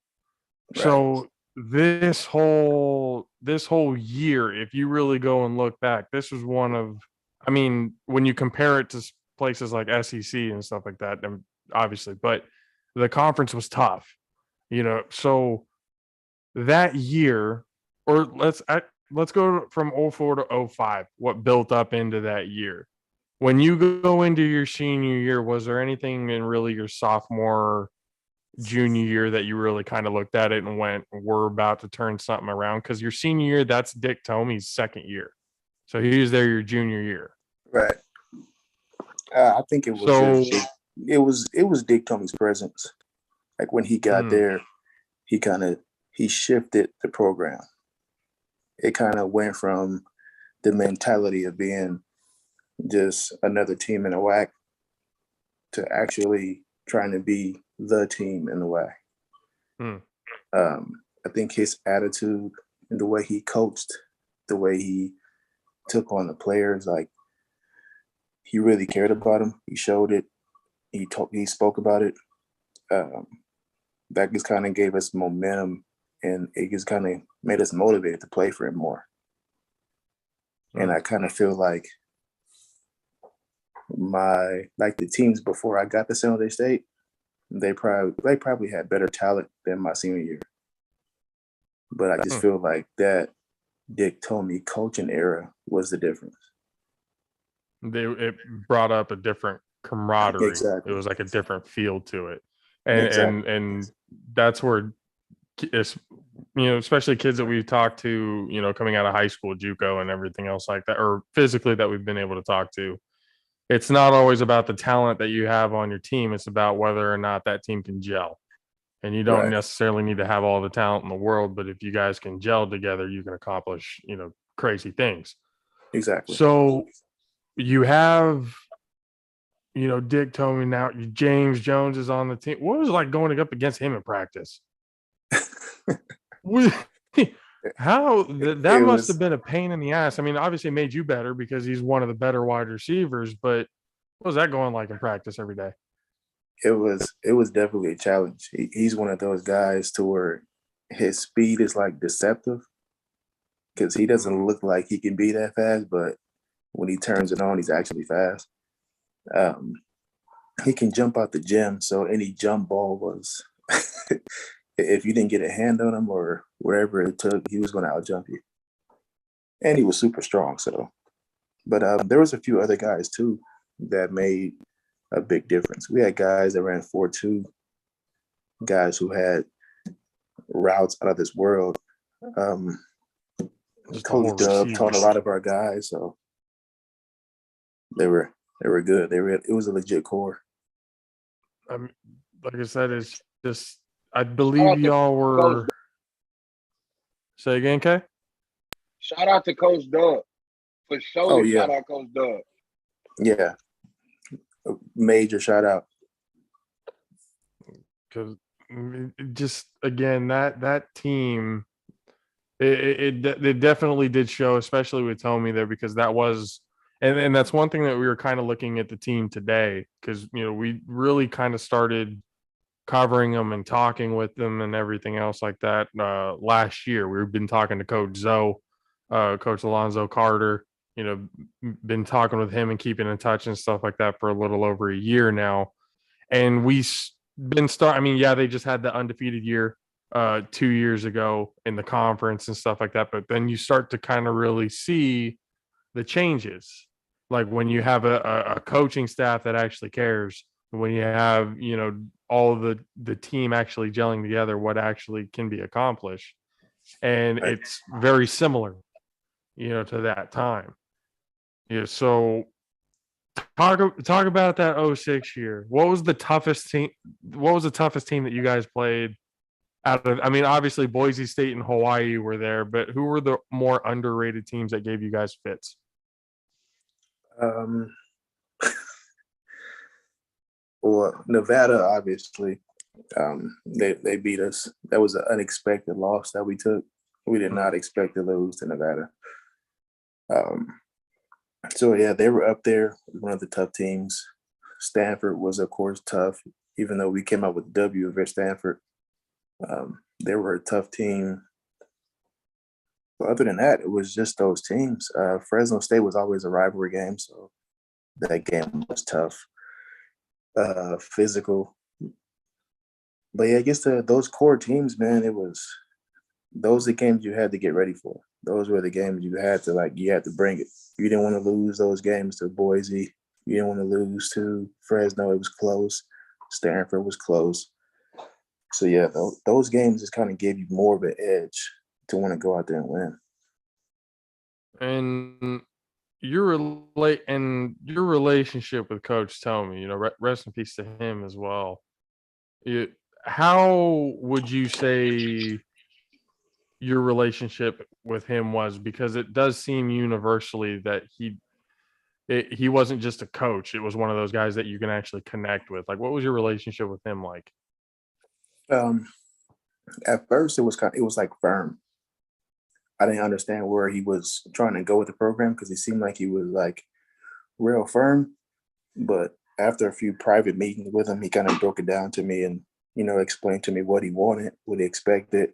Right. So this whole year, if you really go and look back, this was one of, I mean, when you compare it to places like SEC and stuff like that, obviously, but the conference was tough, you know. So that year, or let's go from 04 to 05, what built up into that year. When you go into your senior year, was there anything in really your sophomore, junior year that you really kind of looked at it and went, we're about to turn something around? Because your senior year, that's Dick Tomey's second year. So he was there your junior year. Right. I think it was it was Dick Tomey's presence. Like when he got there, he shifted the program. It kind of went from the mentality of being just another team in the WAC to actually trying to be the team in the WAC. I think his attitude and the way he coached, the way he took on the players, like he really cared about them. He showed it. He spoke about it. That just kind of gave us momentum, and it just kind of made us motivated to play for him more. And I kind of feel like the teams before I got to San Jose State, they probably had better talent than my senior year. But I just feel like that Dick Tomey coaching era was the difference. It brought up a different camaraderie. Exactly. It was like a different feel to it. And that's where, it's, you know, especially kids that we've talked to, you know, coming out of high school, JUCO and everything else like that, or physically that we've been able to talk to. It's not always about the talent that you have on your team. It's about whether or not that team can gel. And you don't necessarily need to have all the talent in the world, but if you guys can gel together, you can accomplish, you know, crazy things. Exactly. So you have, you know, Dick Tomey now. James Jones is on the team. What was it like going up against him in practice? That must have been a pain in the ass. I mean, obviously it made you better because he's one of the better wide receivers, but what was that going like in practice every day? It was definitely a challenge. He's one of those guys to where his speed is like deceptive, because he doesn't look like he can be that fast, but when he turns it on, he's actually fast. He can jump out the gym, so any jump ball was if you didn't get a hand on him or wherever it took, he was going to outjump you. And he was super strong. So, but there was a few other guys too that made a big difference. We had guys that ran 4.2, guys who had routes out of this world. Just the Coach whole Dub taught a receivers. lot of our guys, so they were good. It was a legit core. I mean, like I said, it's just I Shout believe out to y'all Coach. were. Say again, Kay? Shout out to Coach Dub. For sure, Oh, yeah. shout out Coach Dub. Yeah, a major shout out. Because just again that team, it definitely did show, especially with Tommy there, because that was. And that's one thing that we were kind of looking at the team today, because we really kind of started covering them and talking with them and everything else like that last year. We've been talking to Coach Zoe, Coach Alonzo Carter, been talking with him and keeping in touch and stuff like that for a little over a year now. And they just had the undefeated year 2 years ago in the conference and stuff like that. But then you start to kind of really see the changes, like when you have a coaching staff that actually cares, when you have all the team actually gelling together, what actually can be accomplished. And Right. it's very similar to that time. So talk about that 06 year. What was the toughest team that you guys played out of? I mean, obviously Boise State and Hawaii were there, but who were the more underrated teams that gave you guys fits? Well, Nevada, obviously, they beat us. That was an unexpected loss that we took. We did not expect to lose to Nevada. So yeah, they were up there, one of the tough teams. Stanford was, of course, tough, even though we came out with W over Stanford. They were a tough team. But other than that, it was just those teams. Fresno State was always a rivalry game, so that game was tough, physical. But yeah, I guess those core teams, man, those are the games you had to get ready for. Those were the games you had to bring it. You didn't want to lose those games to Boise. You didn't want to lose to Fresno. It was close. Stanford was close. So yeah, those games just kind of gave you more of an edge to want to go out there and win. And your relationship with Coach Tomey, rest in peace to him as well. How would you say your relationship with him was? Because it does seem universally that he wasn't just a coach. It was one of those guys that you can actually connect with. Like, what was your relationship with him like? At first, it was like firm. I didn't understand where he was trying to go with the program because he seemed like he was like real firm. But after a few private meetings with him, he kind of broke it down to me and explained to me what he wanted, what he expected,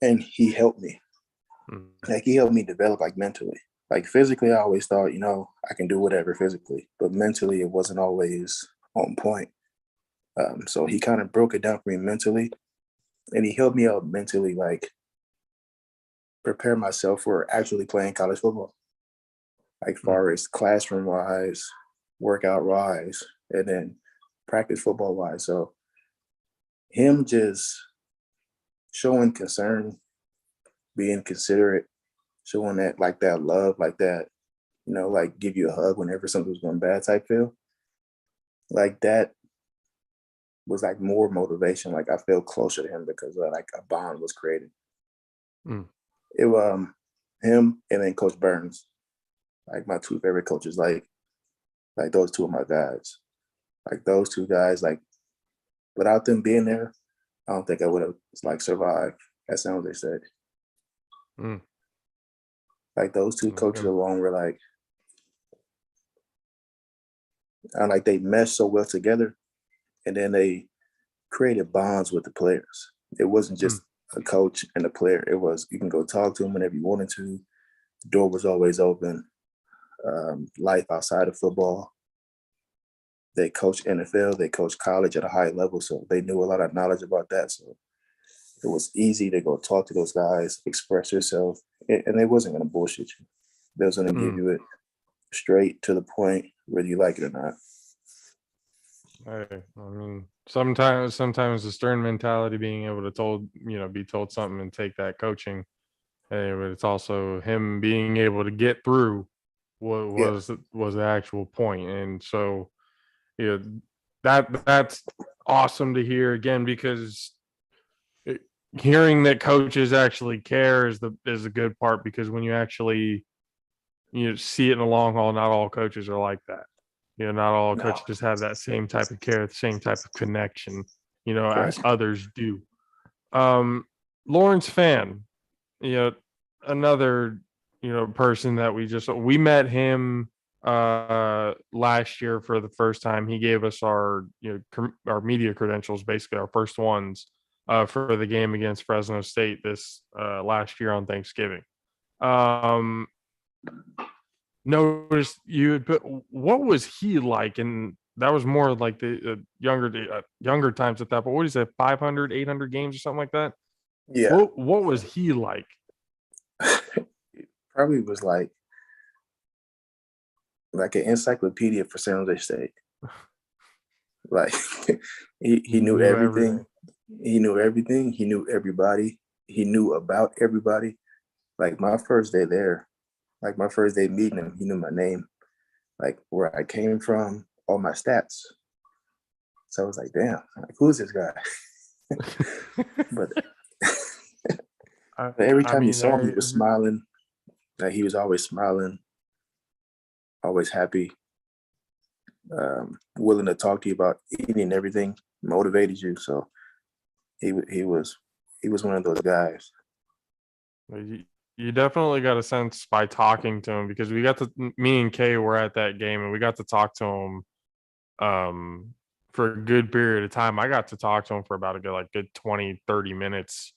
and he helped me. Like he helped me develop like mentally. Like physically, I always thought, I can do whatever physically, but mentally, it wasn't always on point. So he kind of broke it down for me mentally, and he helped me out mentally, like prepare myself for actually playing college football, like far as classroom wise, workout wise, and then practice football wise. So him just showing concern, being considerate, showing that love, like that, like give you a hug whenever something was going bad type feel. Like that was like more motivation. Like I felt closer to him because like a bond was created. It was him and then Coach Burns, like my two favorite coaches. Like those two are my guys. Like those two guys, like without them being there, I don't think I would have like survived as soon as they said. Like those two coaches alone were like, they meshed so well together, and then they created bonds with the players. It wasn't just a coach and a player. It was you can go talk to them whenever you wanted to. The door was always open. Life outside of football. They coached NFL. They coached college at a high level, so they knew a lot of knowledge about that. So it was easy to go talk to those guys, express yourself, and they wasn't going to bullshit you. They was going to give you it straight to the point, whether you like it or not. Hey, I mean, sometimes the stern mentality, being able to be told something and take that coaching. But it's also him being able to get through what Yeah. was the actual point. And so, that's awesome to hear again, because hearing that coaches actually care is a good part, because when you actually see it in the long haul, not all coaches are like that. Not all No. coaches have that same type of care, the same type of connection, Right. as others do. Lawrence Fan, another person that we met him last year for the first time. He gave us our our media credentials, basically our first ones for the game against Fresno State this last year on Thanksgiving. Noticed you had put, what was he like? And that was more like the younger times at that, but what is it, 500 800 games or something like that? Yeah. What was he like? Probably was like an encyclopedia for San Jose State. Like he knew everything. He knew everything. He knew everybody. He knew about everybody. Like my first day there, like my first day meeting him, he knew my name, like where I came from, all my stats. So I was like, damn, like, who's this guy? But every time you saw him, he was smiling. Like he was always smiling, always happy, willing to talk to you about eating and everything, motivated you. So he was one of those guys. You definitely got a sense by talking to him, because me and Kay were at that game and we got to talk to him for a good period of time. I got to talk to him for about a good 20, 30 minutes,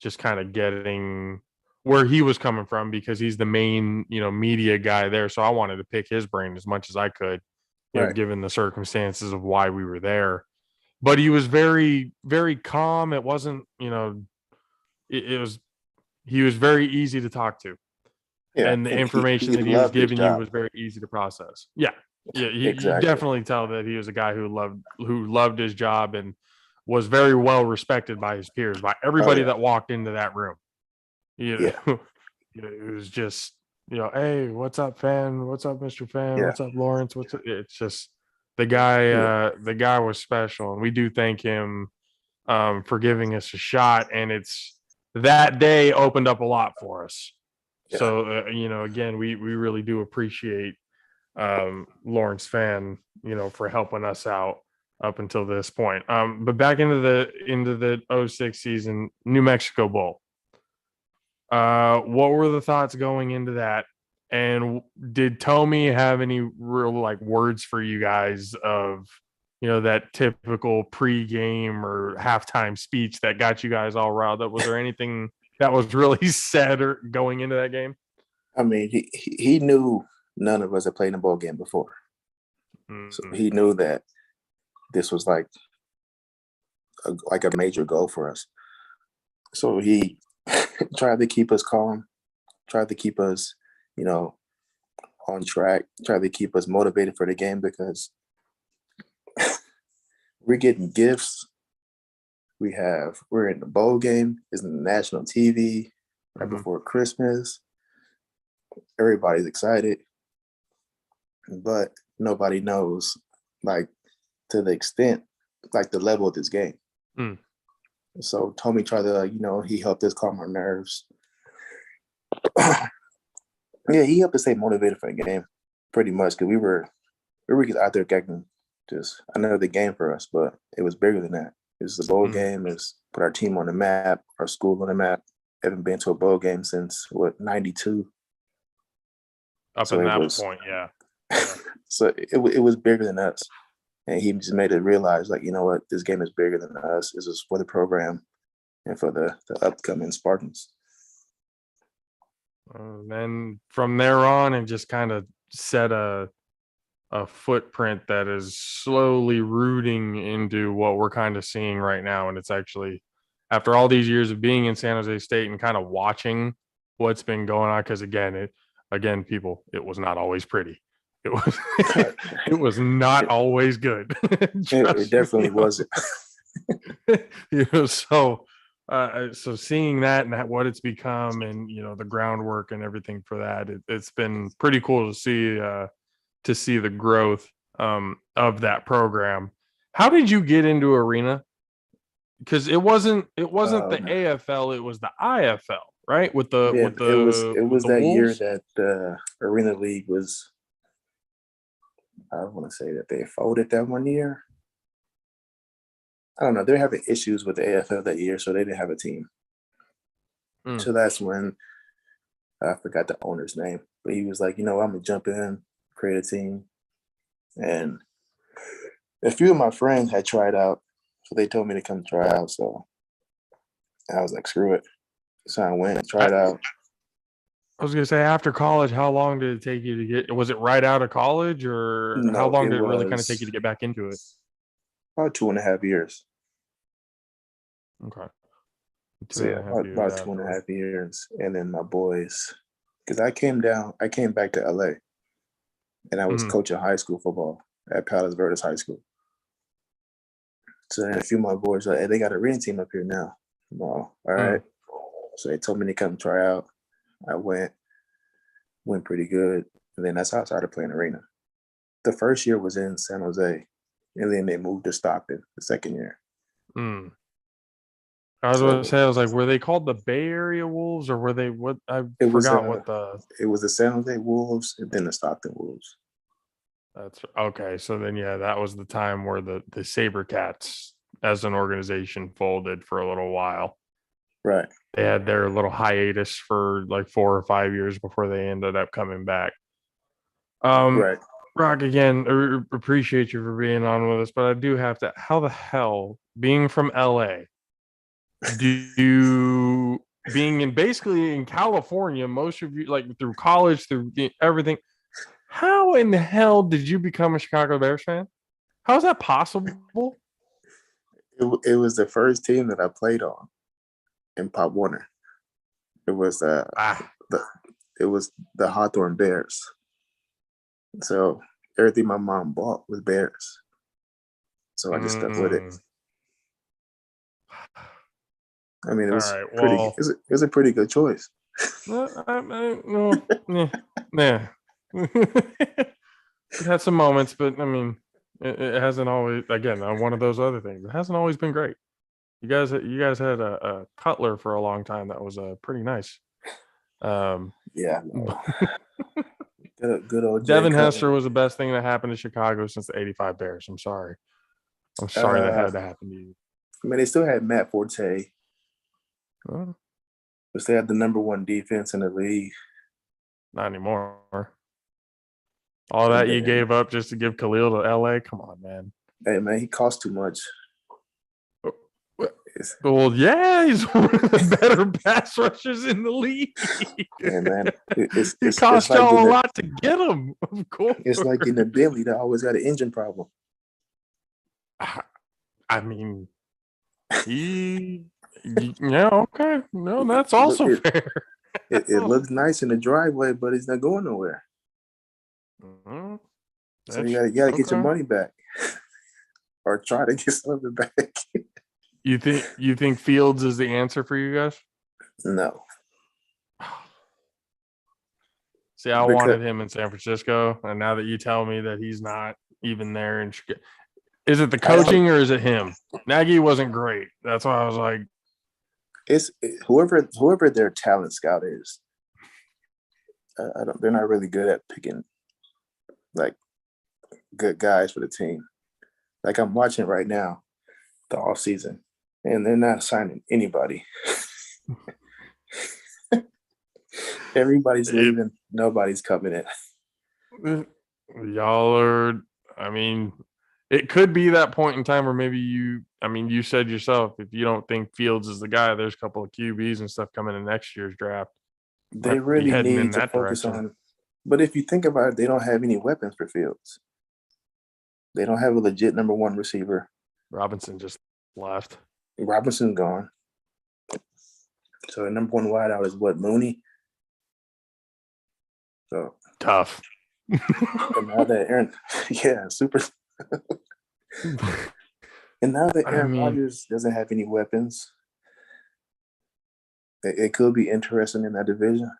just kind of getting where he was coming from, because he's the main, media guy there. So I wanted to pick his brain as much as I could, Right. given the circumstances of why we were there. But he was very, very calm. It wasn't, it was, he was very easy to talk to. Yeah, And the and information he that he was loved his giving you job. was very easy to process. Yeah. You Exactly. definitely tell that he was a guy who loved his job and was very well respected by his peers, by everybody that walked into that room. Yeah. It was just, hey, what's up, Fan? What's up, Mr. Fan? Yeah. What's up, Lawrence? What's up? It's just the guy was special, and we do thank him for giving us a shot. And it's that day opened up a lot for us. Yeah. So again, we really do appreciate Lawrence Fan, for helping us out up until this point. But back into the 06 season, New Mexico Bowl. What were the thoughts going into that? And did Tommy have any real words for you guys of, that typical pregame or halftime speech that got you guys all riled up? Was there anything that was really said or going into that game? I mean, he knew none of us had played in a bowl game before. Mm-hmm. So he knew that this was like a major goal for us. So he tried to keep us calm, tried to keep us, on track, tried to keep us motivated for the game, because we're getting gifts. We're in the bowl game. It's in the national TV right before Christmas. Everybody's excited, but nobody knows, to the extent, the level of this game. Mm. So Tommy tried to, he helped us calm our nerves. Yeah, he helped us stay motivated for the game, pretty much, because we were just out there getting just another game for us, but it was bigger than that. It was the bowl game. It's put our team on the map, our school on the map. Haven't been to a bowl game since 92. Up so in that was, point, yeah. So it was bigger than us, and he just made it realize, you know what, this game is bigger than us. This is for the program and for the upcoming Spartans. And from there on, it just kind of set a footprint that is slowly rooting into what we're kind of seeing right now. And it's actually, after all these years of being in San Jose State and kind of watching what's been going on, because again, people, it was not always pretty. It was it was not always good. It definitely wasn't. So seeing that and what it's become, and the groundwork and everything for that, it's been pretty cool to see the growth of that program. How did you get into arena? Because it wasn't the AFL, it was the IFL, right? With the it was the that year Wolves? that Arena League was. I don't want to say that they folded that one year. I don't know. They're having issues with the AFL that year, so they didn't have a team. So that's when I forgot the owner's name, but he was like, I'm gonna jump in, create a team, and a few of my friends had tried out, so they told me to come try out. So I was like, screw it. So I went and tried out. I was gonna say, after college, how long did it take you to get? Was it right out of college, or how No, long it did it really kind of was take you to get back into it? about 2.5 years. Okay. So yeah, about 2.5 years, and then my boys, because I came back to LA, and I was coaching high school football at Palos Verdes High School. So then a few of my boys were like, hey, they got a arena team up here now. Well, all right. So they told me to come try out. I went pretty good, and then that's how I started playing arena. The first year was in San Jose, and then they moved to Stockton the second year. I was going to say, I was like, were they called the Bay Area Wolves, or were they what? It was the San Jose Wolves and then the Stockton Wolves. That's okay. So then, yeah, that was the time where the SaberCats as an organization folded for a little while. Right. They had their little hiatus for like 4 or 5 years before they ended up coming back. Right. Rock, again, appreciate you for being on with us, but I do have to. How the hell, being from LA, basically in California, most of you, like through college, through everything, how in the hell did you become a Chicago Bears fan? How is that possible? It was the first team that I played on in Pop Warner. It was the Hawthorne Bears. So everything my mom bought was Bears. So I just stuck with it. I mean, it was a pretty good choice. Yeah. It had some moments, but I mean, it hasn't always. Again, one of those other things. It hasn't always been great. You guys had a Cutler for a long time that was pretty nice. Yeah. Good old Devin Hester was the best thing that happened to Chicago since the '85 Bears. I'm sorry that had to happen to you. I mean, they still had Matt Forte. But they had the #1 defense in the league. Not anymore. All that you gave up just to give Khalil to LA? Come on, man. Hey, man, he cost too much. Well, yeah, he's one of the better pass rushers in the league. Yeah, man. It cost y'all a lot to get him, of course. It's like in the Bentley that always got an engine problem. I mean, yeah, okay. No, that's also fair. It looks nice in the driveway, but it's not going nowhere. So you gotta get your money back, or try to get some of it back. You think Fields is the answer for you guys? No. See, I wanted him in San Francisco, and now that you tell me that he's not even there in Chicago, is it the coaching or is it him? Nagy wasn't great. That's why I was like, it's whoever their talent scout is. They're not really good at picking like good guys for the team. Like I'm watching right now, the off season, and they're not signing anybody. Everybody's leaving. Nobody's coming in. Y'all are. I mean, it could be that point in time where maybe you said yourself, if you don't think Fields is the guy, there's a couple of QBs and stuff coming in next year's draft. They really need to focus on. But if you think about it, they don't have any weapons for Fields. They don't have a legit #1 receiver. Robinson just left. Robinson's gone. So the #1 wideout is what, Mooney? So tough. And now that Aaron, yeah, super. And now that Aaron Rodgers doesn't have any weapons, it could be interesting in that division.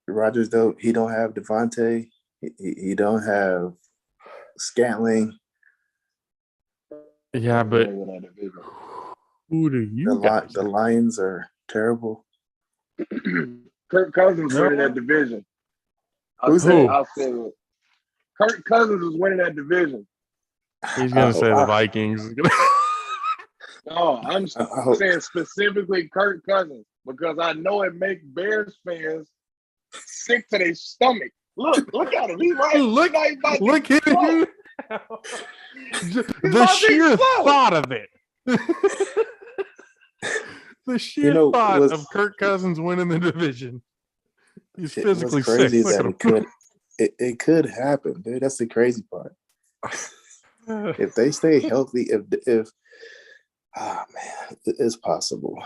Rodgers, though, he don't have Devontae. He don't have Scantling. Yeah, but who do you guys? The Lions are terrible. Kirk Cousins winning that division. Who's that? I'll say it. Kirk Cousins is winning that division. He's gonna say the Vikings. No, I'm saying specifically Kirk Cousins because I know it makes Bears fans sick to their stomach. Look at him. He's right. Look at him. The sheer thought of it. The sheer thought of Kirk Cousins winning the division. He's physically sick. It could happen, dude. That's the crazy part. If they stay healthy, if it's possible.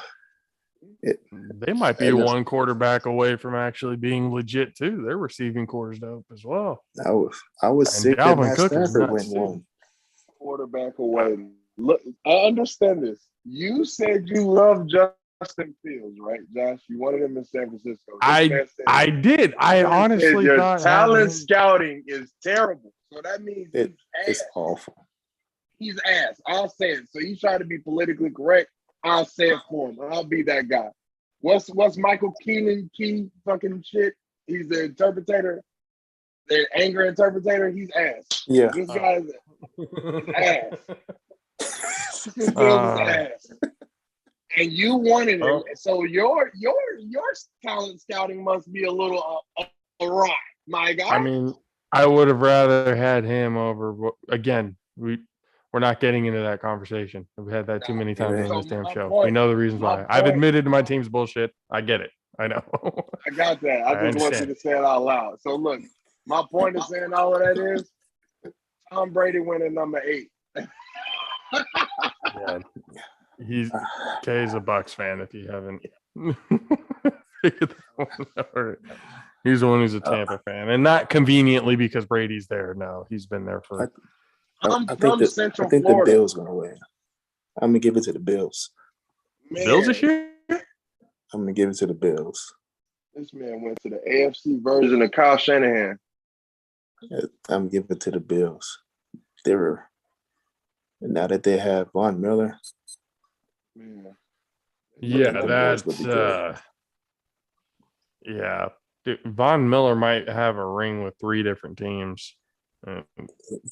They might be one quarterback away from actually being legit too. Their receiving core is dope as well. I was sick that Matt Stafford went one. Quarterback away. Look, I understand this. You said you love Justin Fields, right, Josh? You wanted him in San Francisco. I did. I honestly your thought talent scouting is terrible. So that means it's awful. He's ass. I'll say it. So he's trying to be politically correct. I'll say it for him. I'll be that guy. What's Michael Keenan key fucking shit? He's the interpreter, the anger interpreter. He's ass. Yeah, this guy's ass. This is ass. And you wanted him, so your talent scouting must be a little awry, my guy. I mean, I would have rather had him over. Again, we're not getting into that conversation. We've had that too many times on this damn show. We know the reasons why. I've admitted to my team's bullshit. I get it. I know. I got that. I just want you to say it out loud. So look, my point of saying all of that is Tom Brady winning number 8. Yeah. Kay's a Bucks fan if you haven't figured that one out. He's the one who's a Tampa fan. And not conveniently because Brady's there. No, he's been there for I'm I from think Central the Florida. Bills gonna win. I'm gonna give it to the Bills. Man, Bills this year? I'm gonna give it to the Bills. This man went to the AFC version of Kyle Shanahan. I'm gonna give it to the Bills. Now that they have Von Miller. Man. Yeah, that's yeah. Dude, Von Miller might have a ring with 3 different teams.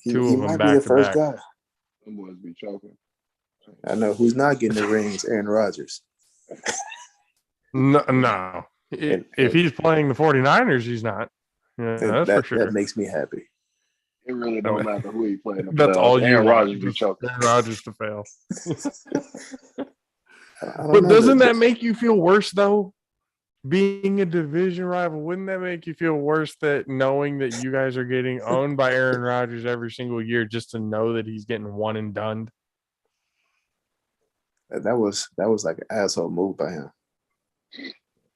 He Two of them might back be the to first back. guy. Them boys be choking. I know who's not getting the rings. Aaron Rodgers. No. If he's playing the 49ers, he's not. Yeah, that's for sure. That makes me happy. It really don't matter who he playing. That's all you Aaron want. Rodgers be choking. Aaron Rodgers to fail. But doesn't that make you feel worse though? Being a division rival, wouldn't that make you feel worse that knowing that you guys are getting owned by Aaron Rodgers every single year just to know that he's getting one and done? That was like an asshole move by him.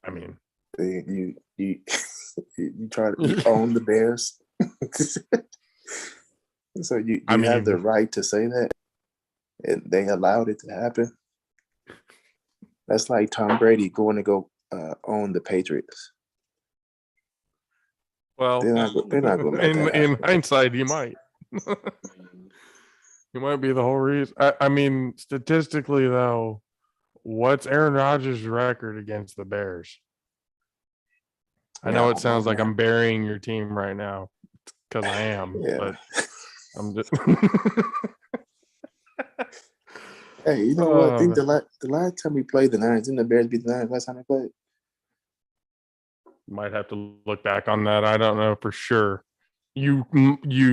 I mean, you try to own the Bears, so you have the right to say that, and they allowed it to happen. That's like Tom Brady going to go own the Patriots. Well, they're not going to. In hindsight, he might. He might be the whole reason. I mean, statistically, though, what's Aaron Rodgers' record against the Bears? I know it sounds like I'm burying your team right now because I am, but I'm just. Hey, you know what? I think the last time we played the Niners, didn't the Bears beat the Niners last time they played? Might have to look back on that. I don't know for sure. You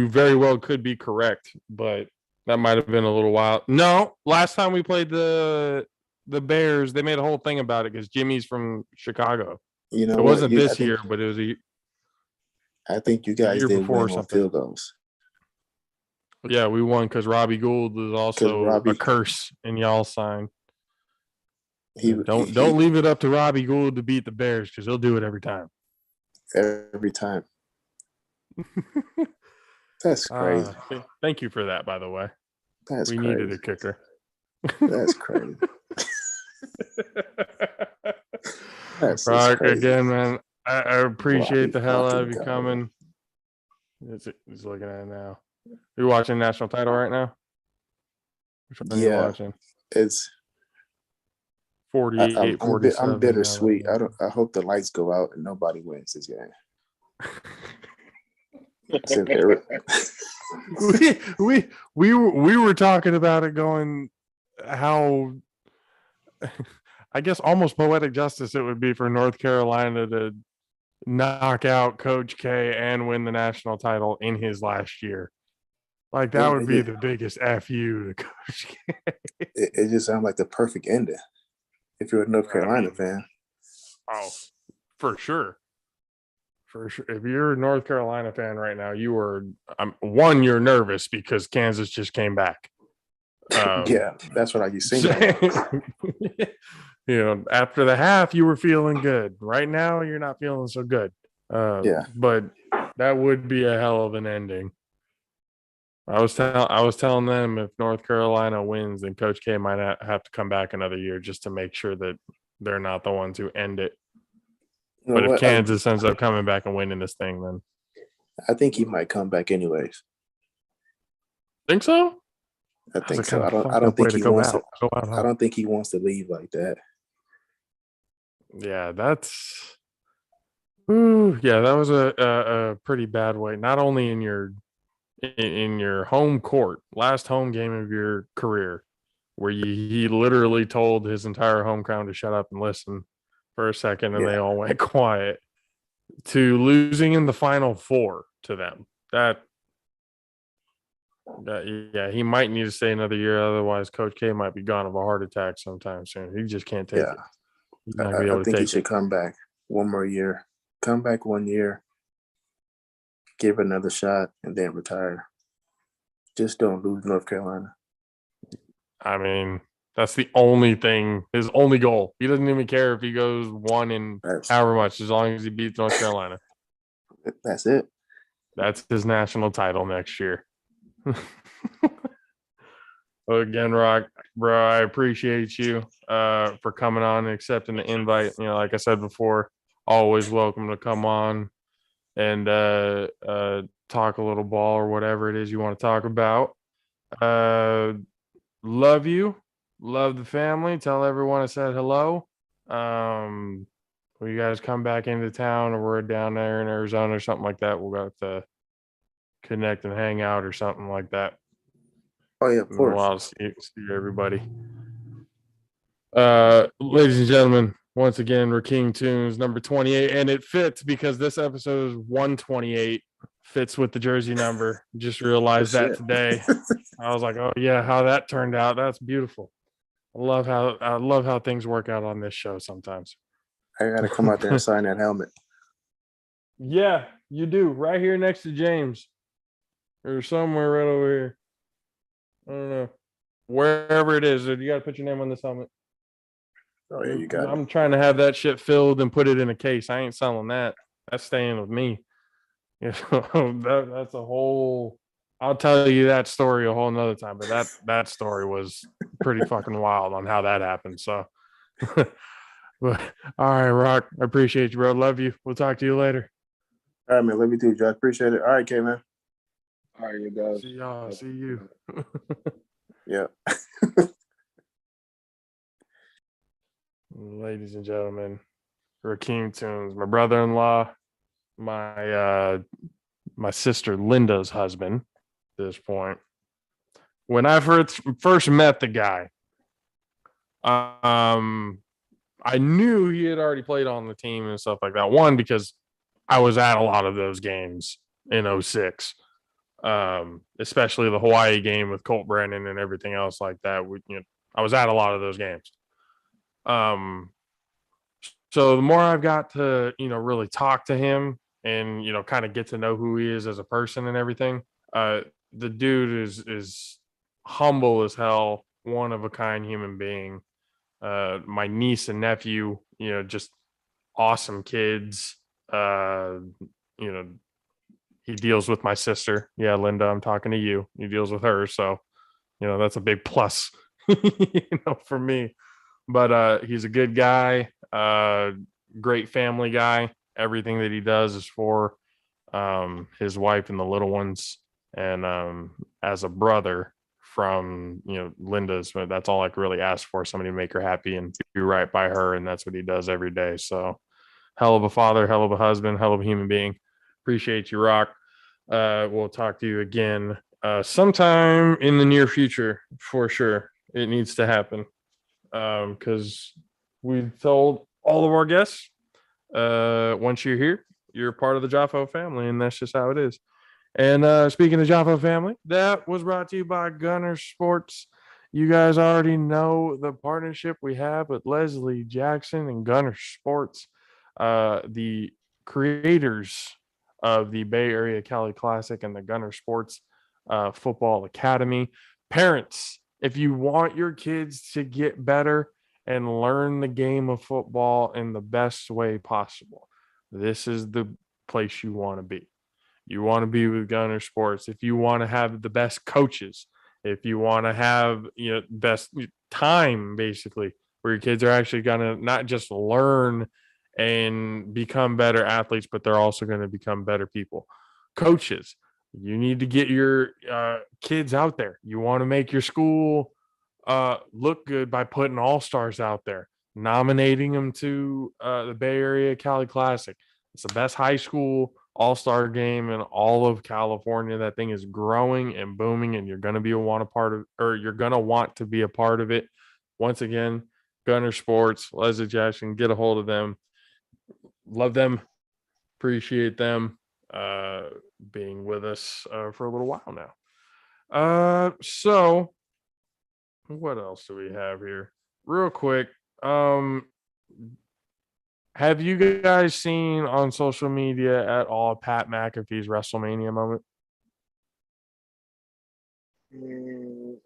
very well could be correct, but that might have been a little while. No, last time we played the Bears, they made a whole thing about it because Jimmy's from Chicago. You know, it wasn't this year, but it was I think you guys did win on field goals. Yeah, we won because Robbie Gould was also a curse in y'all sign. Don't leave it up to Robbie Gould to beat the Bears because he'll do it every time. every time. That's crazy. Thank you for that, by the way. That's we crazy. needed a kicker. That's crazy. That's Rock, crazy. again, man. I appreciate Bloody the hell out fucking of you God. coming. He's looking at it now. You watching national title right now? Which one are you Yeah, watching? it's 48, 47. I'm bittersweet. I hope the lights go out and nobody wins this game. we were talking about it, going how I guess almost poetic justice it would be for North Carolina to knock out Coach K and win the national title in his last year. Like that would be the biggest FU to Coach K. It just sounds like the perfect ending if you're a North Carolina fan. Oh, for sure. For sure. If you're a North Carolina fan right now, you are one, you're nervous because Kansas just came back. Yeah, that's what I used to say. After the half, you were feeling good. Right now, you're not feeling so good. Yeah. But that would be a hell of an ending. I was telling them if North Carolina wins, then Coach K might have to come back another year just to make sure that they're not the ones who end it. But if Kansas ends up coming back and winning this thing, then I think he might come back anyways. Think so? I think so. I don't think he wants to. I don't think he wants to leave like that. Yeah, that was a pretty bad way. Not only in your home court, last home game of your career, where he literally told his entire home crowd to shut up and listen for a second, and they all went quiet, to losing in the Final Four to them. He might need to stay another year. Otherwise, Coach K might be gone of a heart attack sometime soon. He just can't take it. He's not gonna be able to take it. I think he should come back one more year. Come back 1 year, give it another shot, and then retire. Just don't lose North Carolina. I mean, that's the only thing, his only goal. He doesn't even care if he goes one in however much, as long as he beats North Carolina. That's it. That's his national title next year. Again, Rock, bro, I appreciate you for coming on and accepting the invite. Like I said before, always welcome to come on and talk a little ball or whatever it is you want to talk about. Love you. Love the family. Tell everyone I said hello. When you guys come back into town or we're down there in Arizona or something like that, we'll have to connect and hang out or something like that. Oh yeah, of course. I'll see everybody. Ladies and gentlemen, once again, Rakeem Tunes, number 28, and it fits because this episode is 128. Fits with the jersey number. Just realized that today. I was like, oh yeah, how that turned out. That's beautiful. I love how things work out on this show sometimes. I gotta come out there and sign that helmet. Yeah, you do. Right here next to James. Or somewhere right over here. I don't know. Wherever it is, you gotta put your name on this helmet. Oh yeah, you got I'm trying to have that shit filled and put it in a case. I ain't selling that. That's staying with me. That's a whole. I'll tell you that story a whole nother time. But that story was pretty fucking wild on how that happened. So, but all right, Rock. I appreciate you, bro. Love you. We'll talk to you later. All right, man. Love you too, Josh. Appreciate it. All right, K, man. All right, you guys. See y'all. See you. Yeah. Ladies and gentlemen, Rakeem Tunes, my brother-in-law, my sister Linda's husband. At this point, when I first met the guy, I knew he had already played on the team and stuff like that. One, because I was at a lot of those games in 06. Especially the Hawaii game with Colt Brennan and everything else like that. I was at a lot of those games. So the more I've got to, really talk to him and, kind of get to know who he is as a person and everything, the dude is humble as hell, one of a kind human being. My niece and nephew, just awesome kids. You know, he deals with my sister. Yeah, Linda, I'm talking to you. He deals with her, so that's a big plus, for me. But he's a good guy, great family guy. Everything that he does is for his wife and the little ones. And as a brother from Linda's, that's all I could really ask for, somebody to make her happy and do right by her. And that's what he does every day. So hell of a father, hell of a husband, hell of a human being. Appreciate you, Rock. We'll talk to you again sometime in the near future for sure. It needs to happen because we've told all of our guests once you're here, you're part of the JAFFO family, and that's just how it is. And speaking of JAFFO family, that was brought to you by Gunner Sports. You guys already know the partnership we have with Leslie Jackson and Gunner Sports, the creators of the Bay Area Cali Classic and the Gunner Sports Football Academy. Parents, if you want your kids to get better and learn the game of football in the best way possible, this is the place you want to be. You want to be with Gunner Sports. If you want to have the best coaches, if you want to have best time, basically, where your kids are actually going to not just learn and become better athletes, but they're also going to become better people. Coaches, you need to get your kids out there. You want to make your school look good by putting all-stars out there, nominating them to the Bay Area Cali Classic. It's the best high school all-star game in all of California. That thing is growing and booming, and you're going to you're going to want to be a part of it. Once again, Gunner Sports, Leslie Jackson, get a hold of them. Love them, appreciate them being with us for a little while now. So what else do we have here? Real quick, have you guys seen on social media at all Pat McAfee's WrestleMania moment? I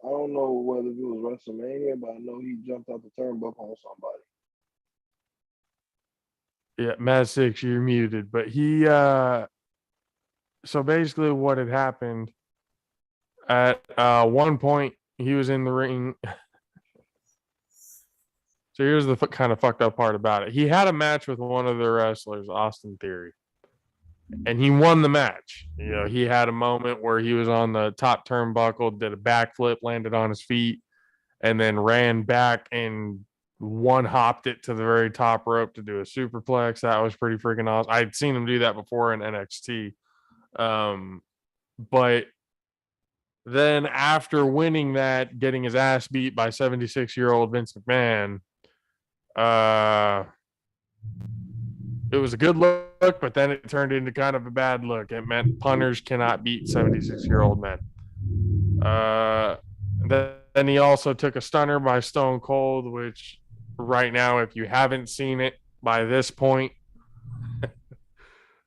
don't know whether it was WrestleMania, but I know he jumped out the turnbuckle on somebody. Yeah, Mad Six, you're muted. But he so basically what had happened at one point, he was in the ring. So here's the kind of fucked up part about it. He had a match with one of the wrestlers, Austin Theory, and he won the match. He had a moment where he was on the top turnbuckle, did a backflip, landed on his feet, and then ran back and one-hopped it to the very top rope to do a superplex. That was pretty freaking awesome. I'd seen him do that before in NXT. But then after winning that, getting his ass beat by 76-year-old Vince McMahon, it was a good look, but then it turned into kind of a bad look. It meant punters cannot beat 76-year-old men. Then he also took a stunner by Stone Cold, which right now, if you haven't seen it by this point,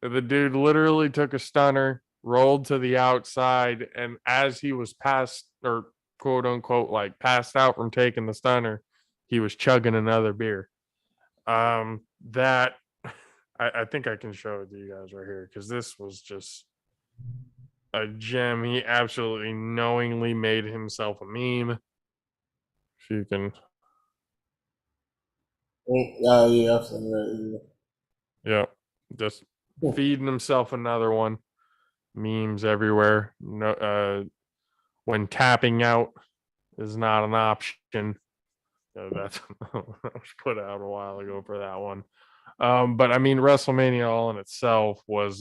the dude literally took a stunner, rolled to the outside, and as he was passed, or quote unquote, like passed out from taking the stunner, he was chugging another beer. That I think I can show it to you guys right here, because this was just a gem. He absolutely knowingly made himself a meme. If you can. Yeah, I've seen that. Yeah, just feeding himself another one. Memes everywhere. No, when tapping out is not an option. That's that was put out a while ago for that one. But I mean, WrestleMania all in itself was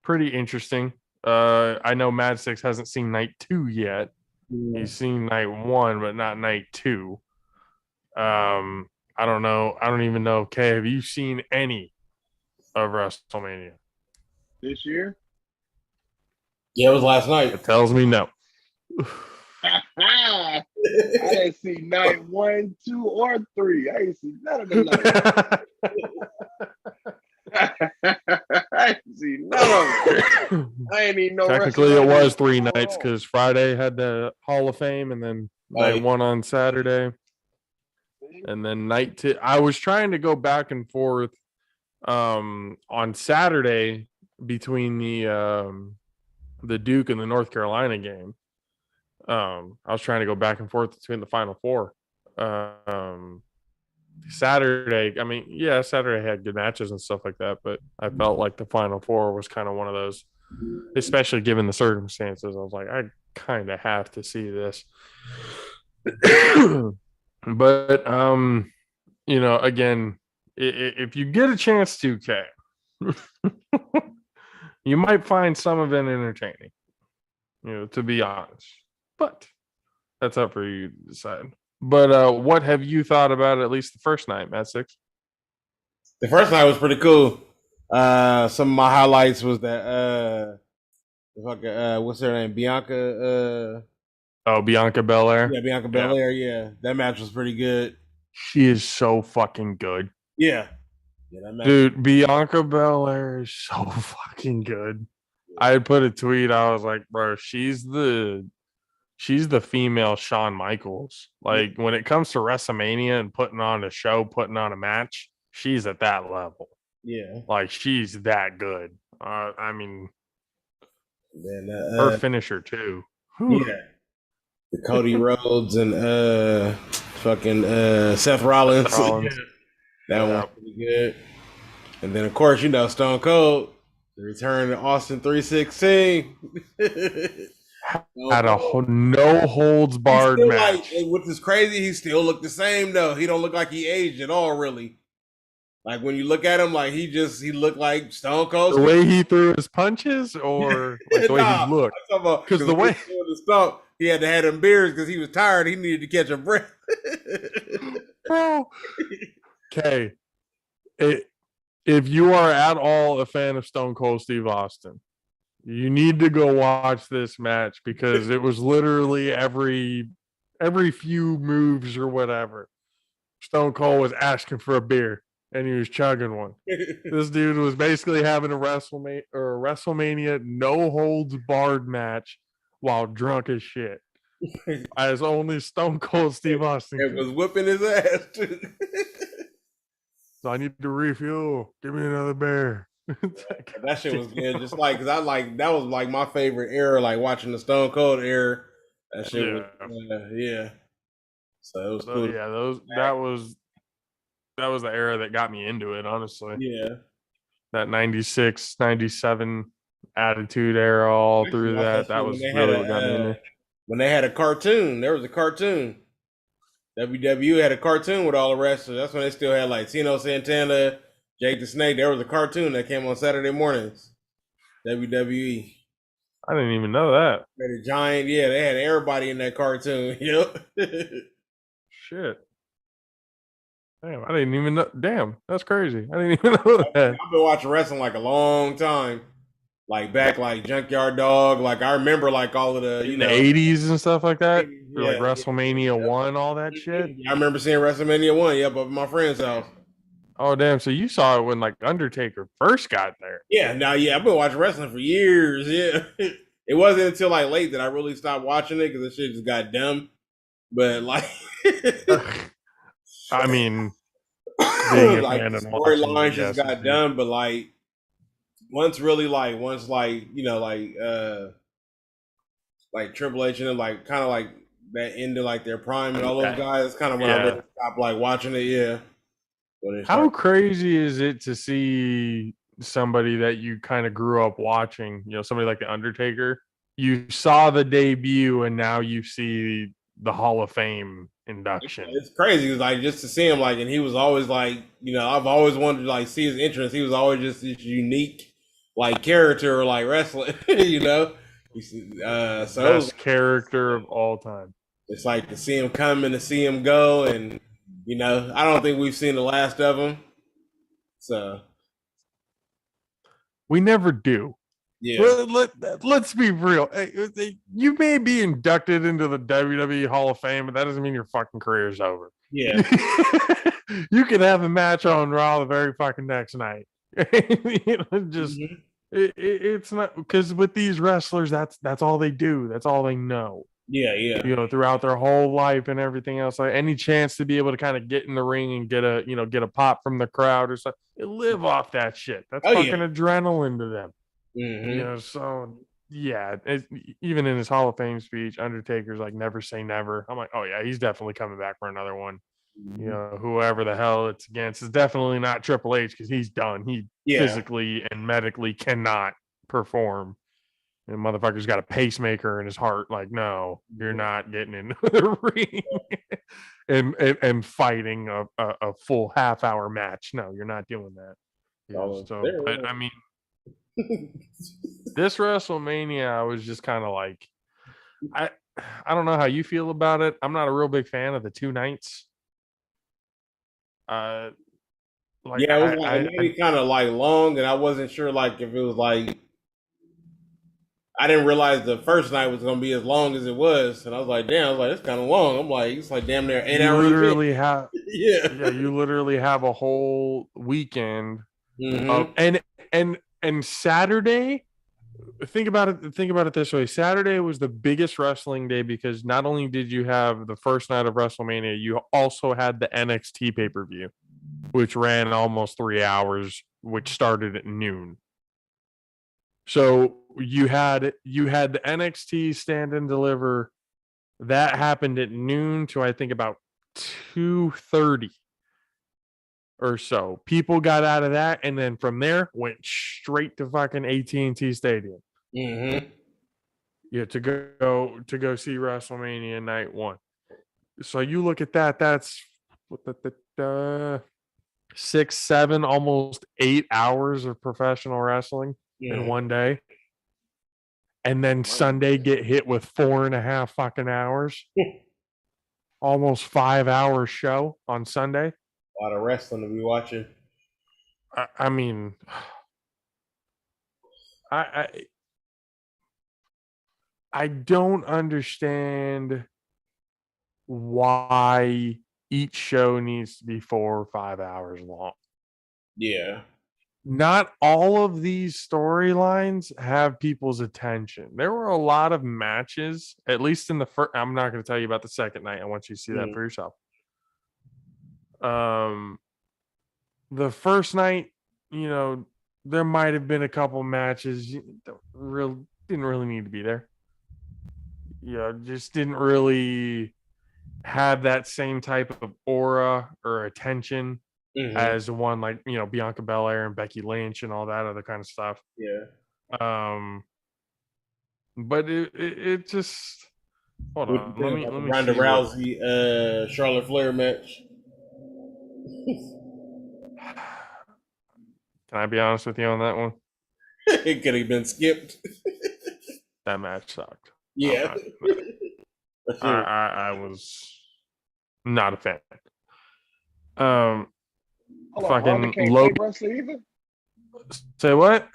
pretty interesting. I know Mad Six hasn't seen night 2 yet. He's seen night 1, but not night 2. I don't know. I don't even know. Okay, have you seen any of WrestleMania? This year? Yeah, it was last night. It tells me no. I didn't see night 1, 2, or 3. I ain't see none of them nights. I ain't see none of them. I ain't even know. Technically, it was 3 nights because Friday had the Hall of Fame, and then night 1 on Saturday, and then night 2. I was trying to go back and forth On Saturday between the Duke and the North Carolina game. I was trying to go back and forth between the Final Four. Saturday, I mean, yeah, Saturday had good matches and stuff like that, but I felt like the Final Four was kind of one of those, especially given the circumstances. I was like, I kind of have to see this. But again, if you get a chance to, K, you might find some of it entertaining, to be honest. But that's up for you to decide. But what have you thought about at least the first night, Matt Six? The first night was pretty cool. Some of my highlights was that what's her name? Bianca. Bianca Belair. Yeah, Bianca Belair. Yeah, that match was pretty good. She is so fucking good. Yeah, that match. Dude, Bianca Belair is so fucking good. I had put a tweet. I was like, bro, she's the female Shawn Michaels. Like when it comes to WrestleMania and putting on a show, putting on a match, she's at that level. Yeah, like she's that good. I mean, then her finisher too. Yeah, the Cody Rhodes and fucking Seth Rollins. That one was pretty good. And then of course, Stone Cold, the return to Austin 316. Had a no holds barred match. Which is crazy, he still looked the same though. He don't look like he aged at all, really. Like when you look at him, like he looked like Stone Cold. The way he threw his punches, or like the way he looked. Because the way he threw the stump, he had to have them beers because he was tired. He needed to catch a breath. Bro, okay. If you are at all a fan of Stone Cold Steve Austin, you need to go watch this match because it was literally every few moves or whatever. Stone Cold was asking for a beer and he was chugging one. This dude was basically having a WrestleMania no holds barred match while drunk as shit. As only Stone Cold Steve Austin was whipping his ass too. So I need to refuel. Give me another beer. That shit was good. Just like, because that was like my favorite era, like watching the Stone Cold era. That shit was, yeah. So it was cool. Yeah, that was the era that got me into it, honestly. Yeah. That 96, 97 attitude era all through that. That was really what got me into it. When they had a cartoon, there was a cartoon. WWE had a cartoon with all the wrestlers. That's when they still had like Tino Santana, Jake the Snake. There was a cartoon that came on Saturday mornings. WWE. I didn't even know that. They had a giant, yeah, they had everybody in that cartoon. Yep. Shit. Damn, I didn't even know. Damn, that's crazy. I didn't even know that. I've been watching wrestling like a long time. Like back like Junkyard Dog. Like I remember like all of the, the 80s and stuff like that. Like WrestleMania 1, all that shit. I remember seeing WrestleMania 1, up at my friend's house. Oh damn! So you saw it when like Undertaker first got there? Yeah, I've been watching wrestling for years. Yeah, it wasn't until like late that I really stopped watching it because the shit just got dumb. But like, I mean, like the storylines just got dumb. But like, once Triple H and like kind of like that ended like their prime and all those guys. That's kind of when I really stopped like watching it. Yeah. How crazy is it to see somebody that you kind of grew up watching, somebody like The Undertaker? You saw the debut and now you see the Hall of Fame induction. It's crazy. Like just to see him like, and he was always like, I've always wanted to like see his entrance. He was always just this unique like character like wrestling, So best character of all time. It's like to see him come and to see him go, and I don't think we've seen the last of him. So we never do. Yeah. Let's be real. You may be inducted into the WWE Hall of Fame, but that doesn't mean your fucking career is over. Yeah. You can have a match on Raw the very fucking next night. It's not because with these wrestlers, that's all they do. That's all they know. Yeah. throughout their whole life and everything else. Like any chance to be able to kind of get in the ring and get a pop from the crowd or something. They live off that shit. That's Oh, fucking yeah. adrenaline to them. Mm-hmm. So yeah, even in his Hall of Fame speech, Undertaker's like never say never. I'm like, oh yeah, he's definitely coming back for another one. Whoever the hell it's against is definitely not Triple H because he's done. He physically and medically cannot perform. And motherfucker's got a pacemaker in his heart. Like, no, you're not getting into the ring and fighting a full half-hour match. No, you're not doing that. But I mean, this WrestleMania, I was just kind of like, I don't know how you feel about it. I'm not a real big fan of the two nights. It was like maybe kind of like long, and I wasn't sure like if it was like I didn't realize the first night was gonna be as long as it was, and I was like, damn, I was like, it's kind of long. I'm like, it's like damn near 8 you hours. Literally have yeah, you literally have a whole weekend of, and Saturday. Think about it this way. Saturday was the biggest wrestling day because not only did you have the first night of WrestleMania, you also had the NXT pay-per-view, which ran almost 3 hours, which started at noon. So you had the NXT Stand and Deliver that happened at noon to I think about 2:30 or so. People got out of that, and then from there went straight to fucking AT&T Stadium. To go see WrestleMania night 1. So you look at that. That's 6, 7, almost 8 hours of professional wrestling in one day. And then Sunday get hit with 4.5 fucking hours. Almost 5 hour show on Sunday. A lot of wrestling to be watching. I mean, I don't understand why each show needs to be 4 or 5 hours long. Yeah. Not all of these storylines have people's attention. There were a lot of matches, at least in the first. I'm not going to tell you about the second night. I want you to see that for yourself. The first night, there might have been a couple matches that didn't really need to be there. Just didn't really have that same type of aura or attention as one like Bianca Belair and Becky Lynch and all that other kind of stuff. But it just hold on. Let me Ronda Rousey, Charlotte Flair match. Can I be honest with you on that one? It could have been skipped. That match sucked. Yeah. I was not a fan. Ronda can't fake wrestle either. Say what?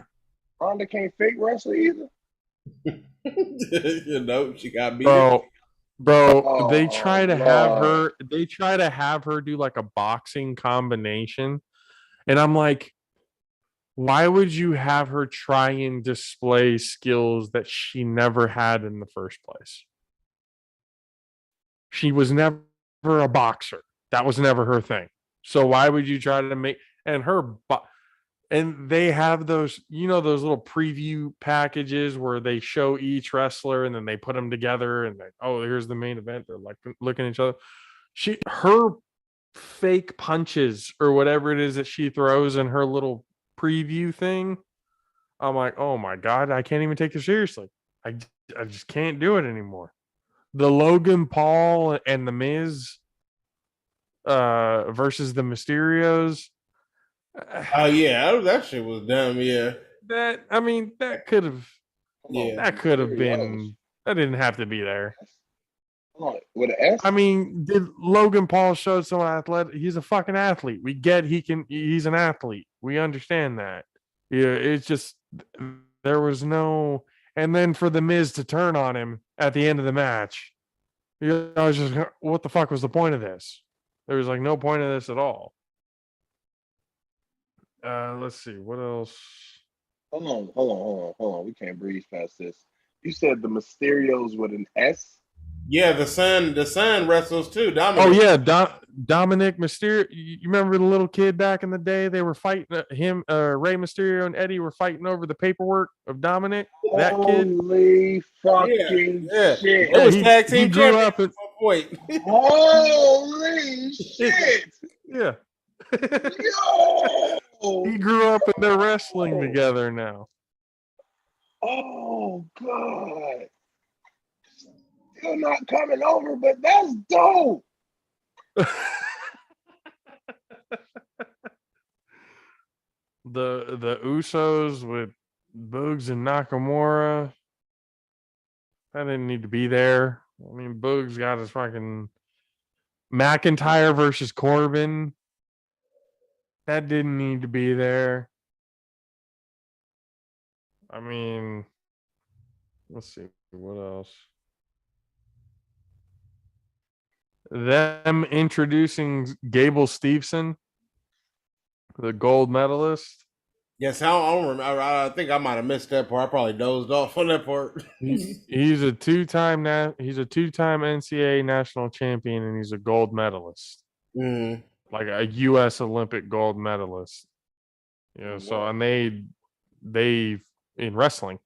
Ronda can't fake wrestle either. She got beat. Bro, they try to have her. They try to have her do like a boxing combination, and I'm like, why would you have her try and display skills that she never had in the first place? She was never a boxer. That was never her thing. So why would you try to make and they have those, those little preview packages where they show each wrestler and then they put them together and here's the main event. They're like looking at each other. Her fake punches or whatever it is that she throws in her little preview thing. I'm like, oh my God, I can't even take this seriously. I just can't do it anymore. The Logan Paul and the Miz versus the Mysterios. Oh yeah, that shit was dumb. Yeah, that could have. Yeah, that could have been. That didn't have to be there. With an S? I mean, did Logan Paul show some athletic? He's a fucking athlete. We get he's an athlete. We understand that. Yeah, it's just there was no. And then for the Miz to turn on him at the end of the match, I was just, what the fuck was the point of this? There was like no point of this at all. Let's see what else. Hold on. We can't breeze past this. You said the Mysterios with an S. Yeah, the son wrestles too. Oh Dominic. yeah, Dominic Mysterio. You remember the little kid back in the day? They were fighting him. Rey Mysterio and Eddie were fighting over the paperwork of Dominic. That kid. Holy Yeah, fucking yeah. They shit. Yeah, was tag he team grew champions up and at one point. Holy shit. yeah. Yo. He grew up and they're wrestling together now. Oh, God. Still not coming over, but that's dope. The Usos with Boogs and Nakamura. That didn't need to be there. I mean, Boogs got his fucking McIntyre versus Corbin. That didn't need to be there. I mean, let's see what else. Them introducing Gable Steveson, the gold medalist. Yes, I don't remember. I think I might have missed that part. I probably dozed off on that part. He's a two-time NCAA national champion, and he's a gold medalist, Mm. like a U.S. Olympic gold medalist. You know, so and they in wrestling,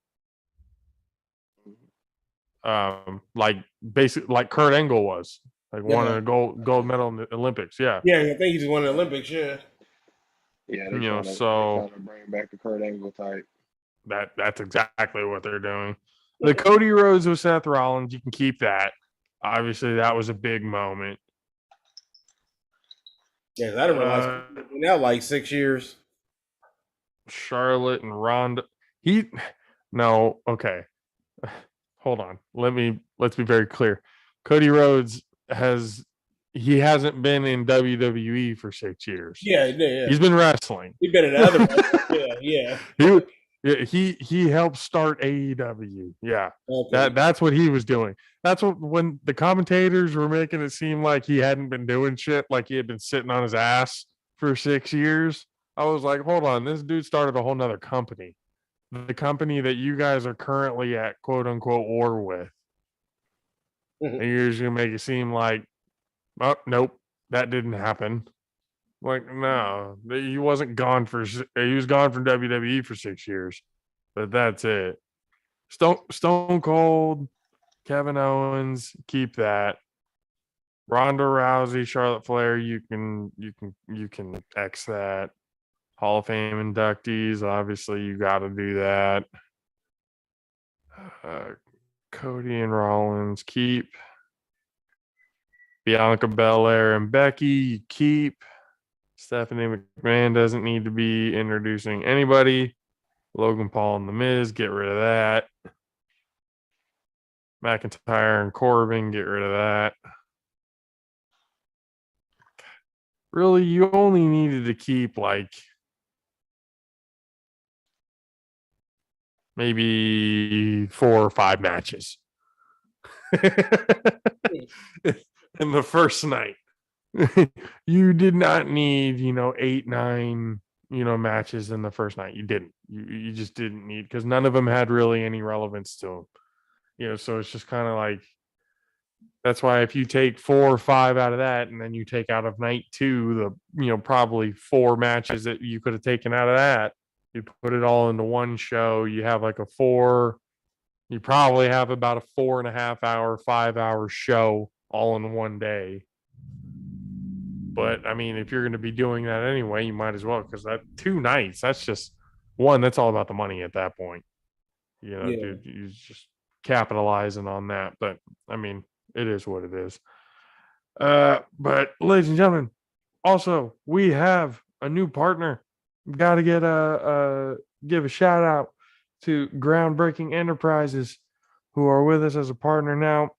like basically like Kurt Angle was, like won Yeah. a gold medal in the Olympics. Yeah, Yeah, I think he just won the Olympics. Yeah. Yeah, you know, they so trying to bring back the Kurt Angle type. that's exactly what they're doing. The Cody Rhodes with Seth Rollins, you can keep that. Obviously, that was a big moment. Yeah, I didn't realize he's been out like 6 years. Charlotte and Ronda. No, okay. Hold on. Let's be very clear. Cody Rhodes hasn't been in WWE for 6 years. Yeah, yeah. He's been wrestling. He's been in other. Yeah. He helped start AEW. Yeah. Okay. That's what he was doing. That's what when the commentators were making it seem like he hadn't been doing shit, like he had been sitting on his ass for 6 years. I was like, hold on, this dude started a whole nother company. The company that you guys are currently at quote unquote war with. And you're just gonna make it seem like, oh nope, that didn't happen. Like, no, he wasn't gone he was gone from WWE for 6 years, but that's it. Stone Cold, Kevin Owens, keep that. Ronda Rousey, Charlotte Flair, you can X that. Hall of Fame inductees, obviously you got to do that. Cody and Rollins, keep. Bianca Belair and Becky, you keep. Stephanie McMahon doesn't need to be introducing anybody. Logan Paul and The Miz, get rid of that. McIntyre and Corbin, get rid of that. Really, you only needed to keep like maybe 4 or 5 matches in the first night. You did not need, 8, 9, matches in the first night. You didn't. You just didn't need, because none of them had really any relevance to them. So it's just kind of like, that's why if you take 4 or 5 out of that, and then you take out of night 2 the probably 4 matches that you could have taken out of that, you put it all into one show. You have like you probably have about a 4.5 hour, 5 hour show all in one day. But I mean, if you're going to be doing that anyway, you might as well, because that 2 nights, that's just one. That's all about the money at that point. Yeah. Dude, you're just capitalizing on that. But I mean, it is what it is. But ladies and gentlemen, also we have a new partner. Got to give a shout out to Groundbreaking Enterprises, who are with us as a partner now.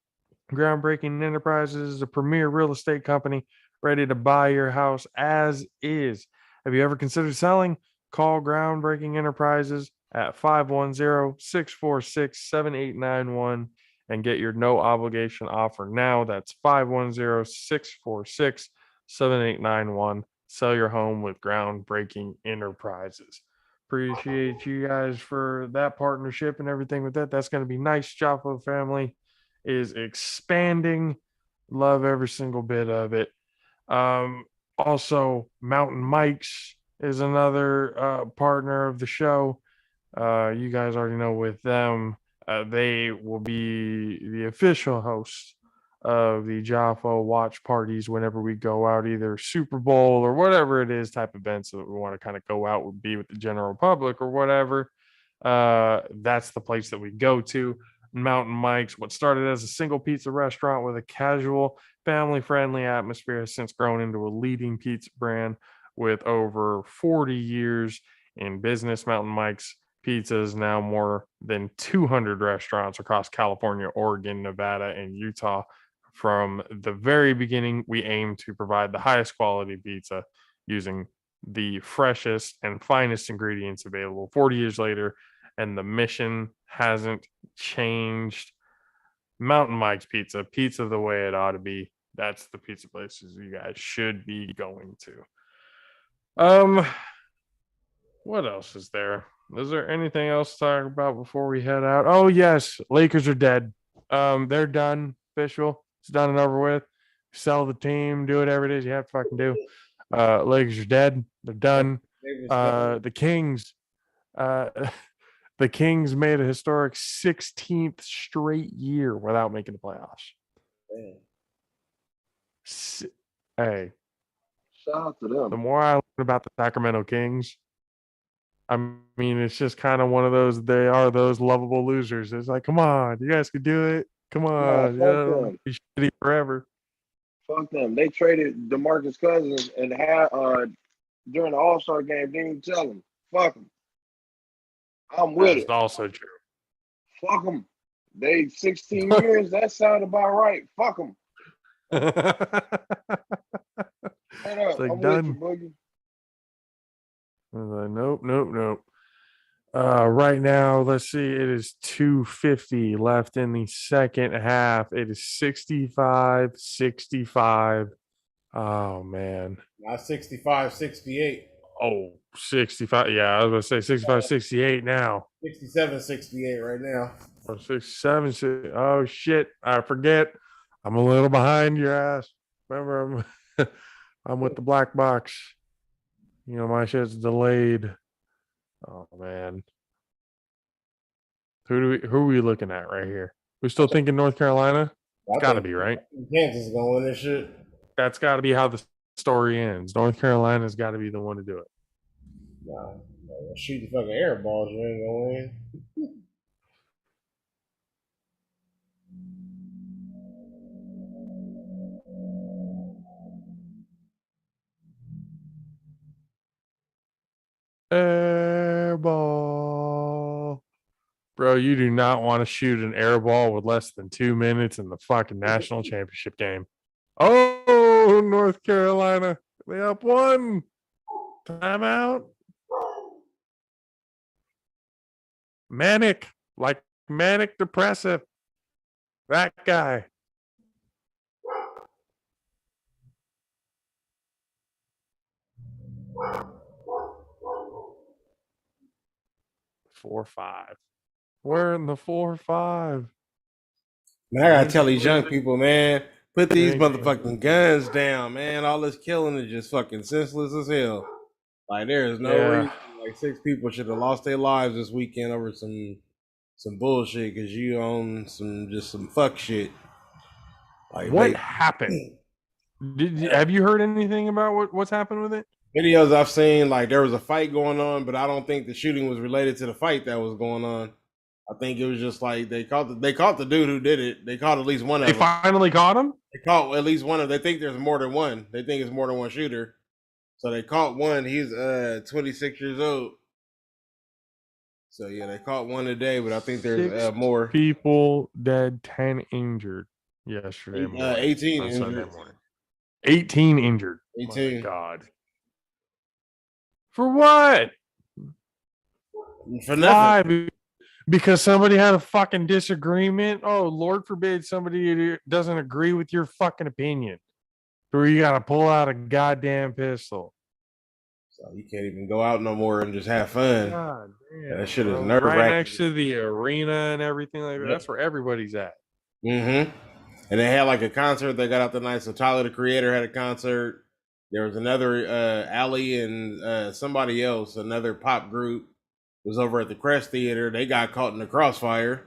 Groundbreaking Enterprises is a premier real estate company ready to buy your house as is. Have you ever considered selling? Call Groundbreaking Enterprises at 510-646-7891 and get your no obligation offer now. That's 510-646-7891. Sell your home with Groundbreaking Enterprises. Appreciate you guys for that partnership and everything with that. That's going to be nice, JAFFO family. is expanding. Love every single bit of it. Also, Mountain Mike's is another partner of the show. You guys already know with them, they will be the official host of the JAFFO watch parties whenever we go out, either Super Bowl or whatever it is type events that we want to kind of go out would be with the general public or whatever. That's the place that we go to. Mountain Mike's, what started as a single pizza restaurant with a casual, family friendly atmosphere, has since grown into a leading pizza brand with over 40 years in business. Mountain Mike's Pizza is now more than 200 restaurants across California, Oregon, Nevada, and Utah. From the very beginning, we aim to provide the highest quality pizza using the freshest and finest ingredients available 40 years later, and the mission hasn't changed. Mountain Mike's Pizza, pizza the way it ought to be. That's the pizza places you guys should be going to. What else is there? Is there anything else to talk about before we head out? Oh yes, Lakers are dead. They're done. Official. It's done and over with. Sell the team, do whatever it is you have to fucking do. Lakers are dead. They're done. The Kings. The Kings made a historic 16th straight year without making the playoffs. Hey, Shout out to them. the more I learn about the Sacramento Kings, I mean, it's just kind of one of those, they are those lovable losers. It's like, come on, you guys could do it. Come on. fuck them. Be shitty forever. Fuck them. They traded DeMarcus Cousins and had during the All-Star game, didn't even tell them. Fuck them. I'm with That's it. also true. Fuck them. They 16 years. That sound about right. Fuck them. It's like I'm done. with you, Boogie. I was like, nope. Right now, let's see. It is 2:50 left in the second half. It is 65-65. Oh, man. Not 65-68. Oh, 65. Yeah, I was going to say 65-68 now. 67-68 right now. Or 67. Oh, shit. I forget. I'm a little behind your ass. Remember, I'm with the black box. You know, my shit's delayed. Oh man. Who are we looking at right here? We still thinking North Carolina? It's gotta be, right? Kansas is gonna win this shit. That's gotta be how the story ends. North Carolina's gotta be the one to do it. Nah, shoot the fucking air balls, you ain't gonna win. Air ball. Bro, you do not want to shoot an air ball with less than 2 minutes in the fucking national championship game. Oh, North Carolina. They up one. Timeout. Manic. Like manic depressive. That guy. Four, 5. We're in the 4-5. Man, I gotta tell these young people, man, put these motherfucking guns down, man. All this killing is just fucking senseless as hell. Like there is no reason. Like 6 people should have lost their lives this weekend over some bullshit because you own some fuck shit. Like what happened? Have you heard anything about what's happened with it? Videos I've seen, like there was a fight going on, but I don't think the shooting was related to the fight that was going on. I think it was just like they caught the dude who did it. They caught at least one of them. They finally caught him? They caught at least one of them. They think there's more than one. They think it's more than one shooter. So they caught one. He's 26 years old. So yeah, they caught one today, but I think there's more. People dead, 10 injured yesterday morning. 18 on injured. Sunday morning. 18 injured. 18. My God. For what? For nothing. Why? Because somebody had a fucking disagreement? Oh, Lord forbid somebody doesn't agree with your fucking opinion. Or you got to pull out a goddamn pistol. So you can't even go out no more and just have fun. God damn, that shit is bro. nerve-wracking. Right next to the arena and everything like that. That's where everybody's at. Mm-hmm. And they had like a concert. They got out the night. So Tyler the Creator had a concert. There was another Ali and somebody else, another pop group, was over at the Crest Theater. They got caught in the crossfire.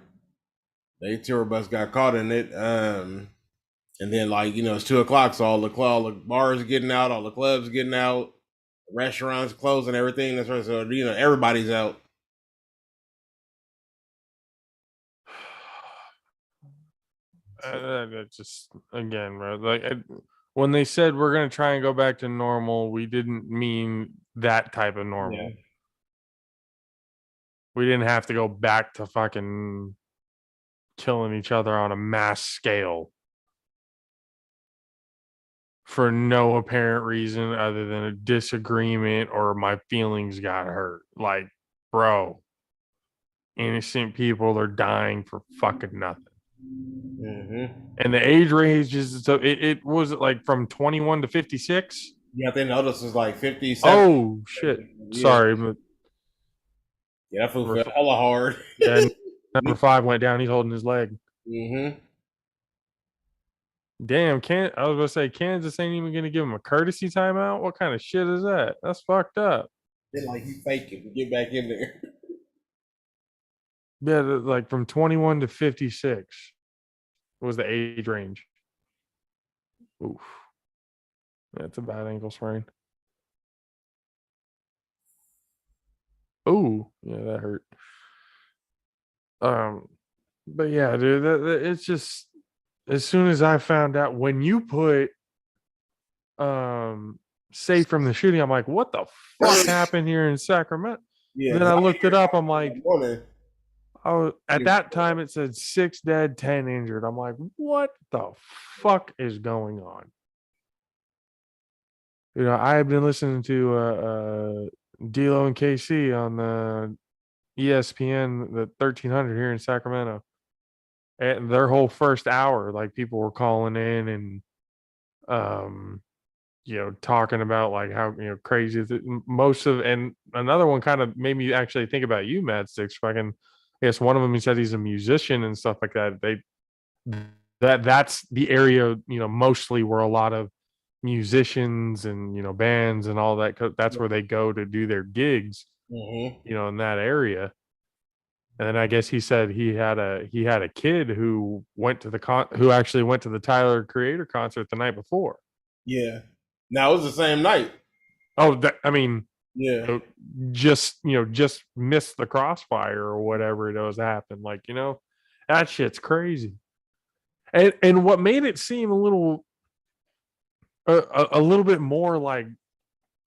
They tour bus got caught in it. And then like it's 2 o'clock, so all the bars are getting out, all the clubs getting out, restaurants closing, everything. That's right. So everybody's out. That just again, bro. Like when they said we're gonna try and go back to normal, we didn't mean that type of normal. Yeah. We didn't have to go back to fucking killing each other on a mass scale for no apparent reason other than a disagreement or my feelings got hurt. Like, bro, innocent people are dying for fucking nothing. Mm-hmm. And the age range is so it was like from 21 to 56. Yeah, I think notice was like 57. Oh shit! Yeah. Sorry, but Yeah, that fool fell hella hard. yeah, number 5 went down. He's holding his leg. Mm-hmm. Damn, I was gonna say Kansas ain't even gonna give him a courtesy timeout. What kind of shit is that? That's fucked up. Then like he faking to get back in there. Yeah, like from 21 to 56 was the age range. Oof, that's a bad ankle sprain. Ooh, yeah, that hurt. But yeah, dude, it's just as soon as I found out when you put safe from the shooting, I'm like, what the fuck happened here in Sacramento? Yeah. Then I looked it up. I'm like, morning. at that time it said 6 dead, 10 injured. I'm like, what the fuck is going on? I have been listening to D'Lo and KC on the ESPN, the 1300 here in Sacramento. And their whole first hour, like people were calling in and talking about like how crazy most of, and another one kind of made me actually think about you, Mad Six. Fucking, I guess one of them, he said he's a musician and stuff like that. That's the area, mostly where a lot of musicians and bands and all that. That's where they go to do their gigs, Mm-hmm. in that area. And then I guess he said he had a kid who went to who actually went to the Tyler Creator concert the night before. Yeah. Now it was the same night. Oh, I mean, Yeah. just missed the crossfire or whatever it was happened. Like, that shit's crazy. And what made it seem a little bit more like,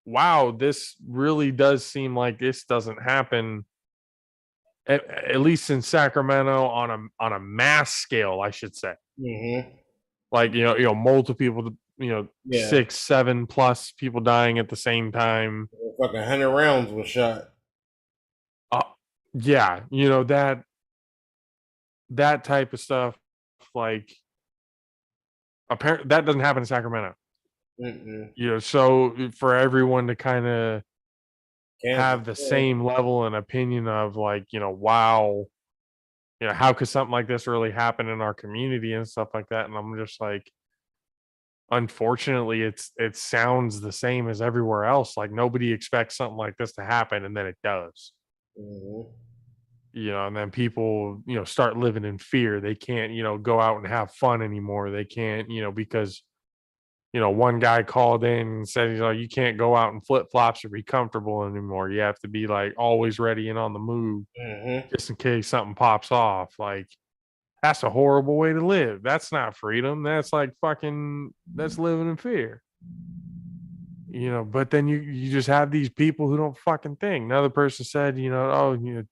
wow, this really does seem like this doesn't happen at least in Sacramento on a mass scale, I should say. Mm-hmm. Like, multiple people, Yeah. 6, 7 plus people dying at the same time. Fucking 100 rounds was shot. Yeah, that type of stuff, like apparently that doesn't happen in Sacramento. Mm-mm. So for everyone to kind of Kansas, have the same level and opinion of like, wow, how could something like this really happen in our community and stuff like that? And I'm just like, unfortunately, it sounds the same as everywhere else. Like nobody expects something like this to happen, and then it does. Mm-hmm. And then people, start living in fear. They can't, go out and have fun anymore. They can't, because one guy called in and said, you can't go out in flip flops or be comfortable anymore. You have to be like always ready and on the move, just in case something pops off. Like, that's a horrible way to live. That's not freedom. That's like that's living in fear. But then you just have these people who don't fucking think. Another person said, you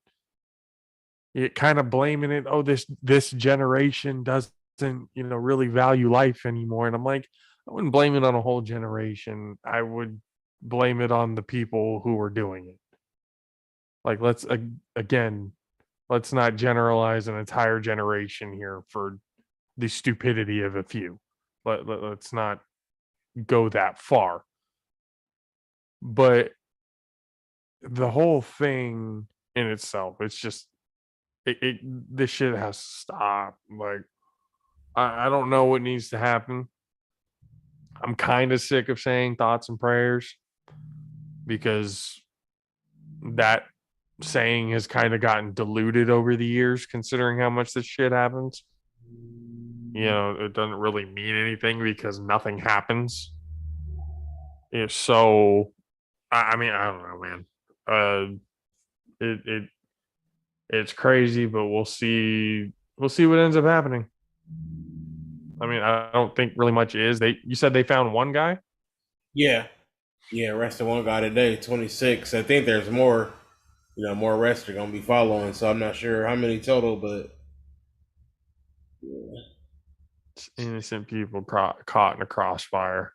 kind of blaming it. Oh, this generation doesn't, really value life anymore. And I'm like, I wouldn't blame it on a whole generation. I would blame it on the people who were doing it. Like, let's not generalize an entire generation here for the stupidity of a few. Let's not go that far. But the whole thing in itself, it's just this shit has to stop. Like, I don't know what needs to happen. I'm kind of sick of saying thoughts and prayers because that saying has kind of gotten diluted over the years, considering how much this shit happens. You know, it doesn't really mean anything because nothing happens. So, I mean, I don't know, man. It's crazy, but we'll see. We'll see what ends up happening. I mean, I don't think really much is. You said they found one guy? Yeah. Yeah, arrested one guy today, 26. I think there's more, more arrests are going to be following. So I'm not sure how many total, but yeah. It's innocent people caught in a crossfire.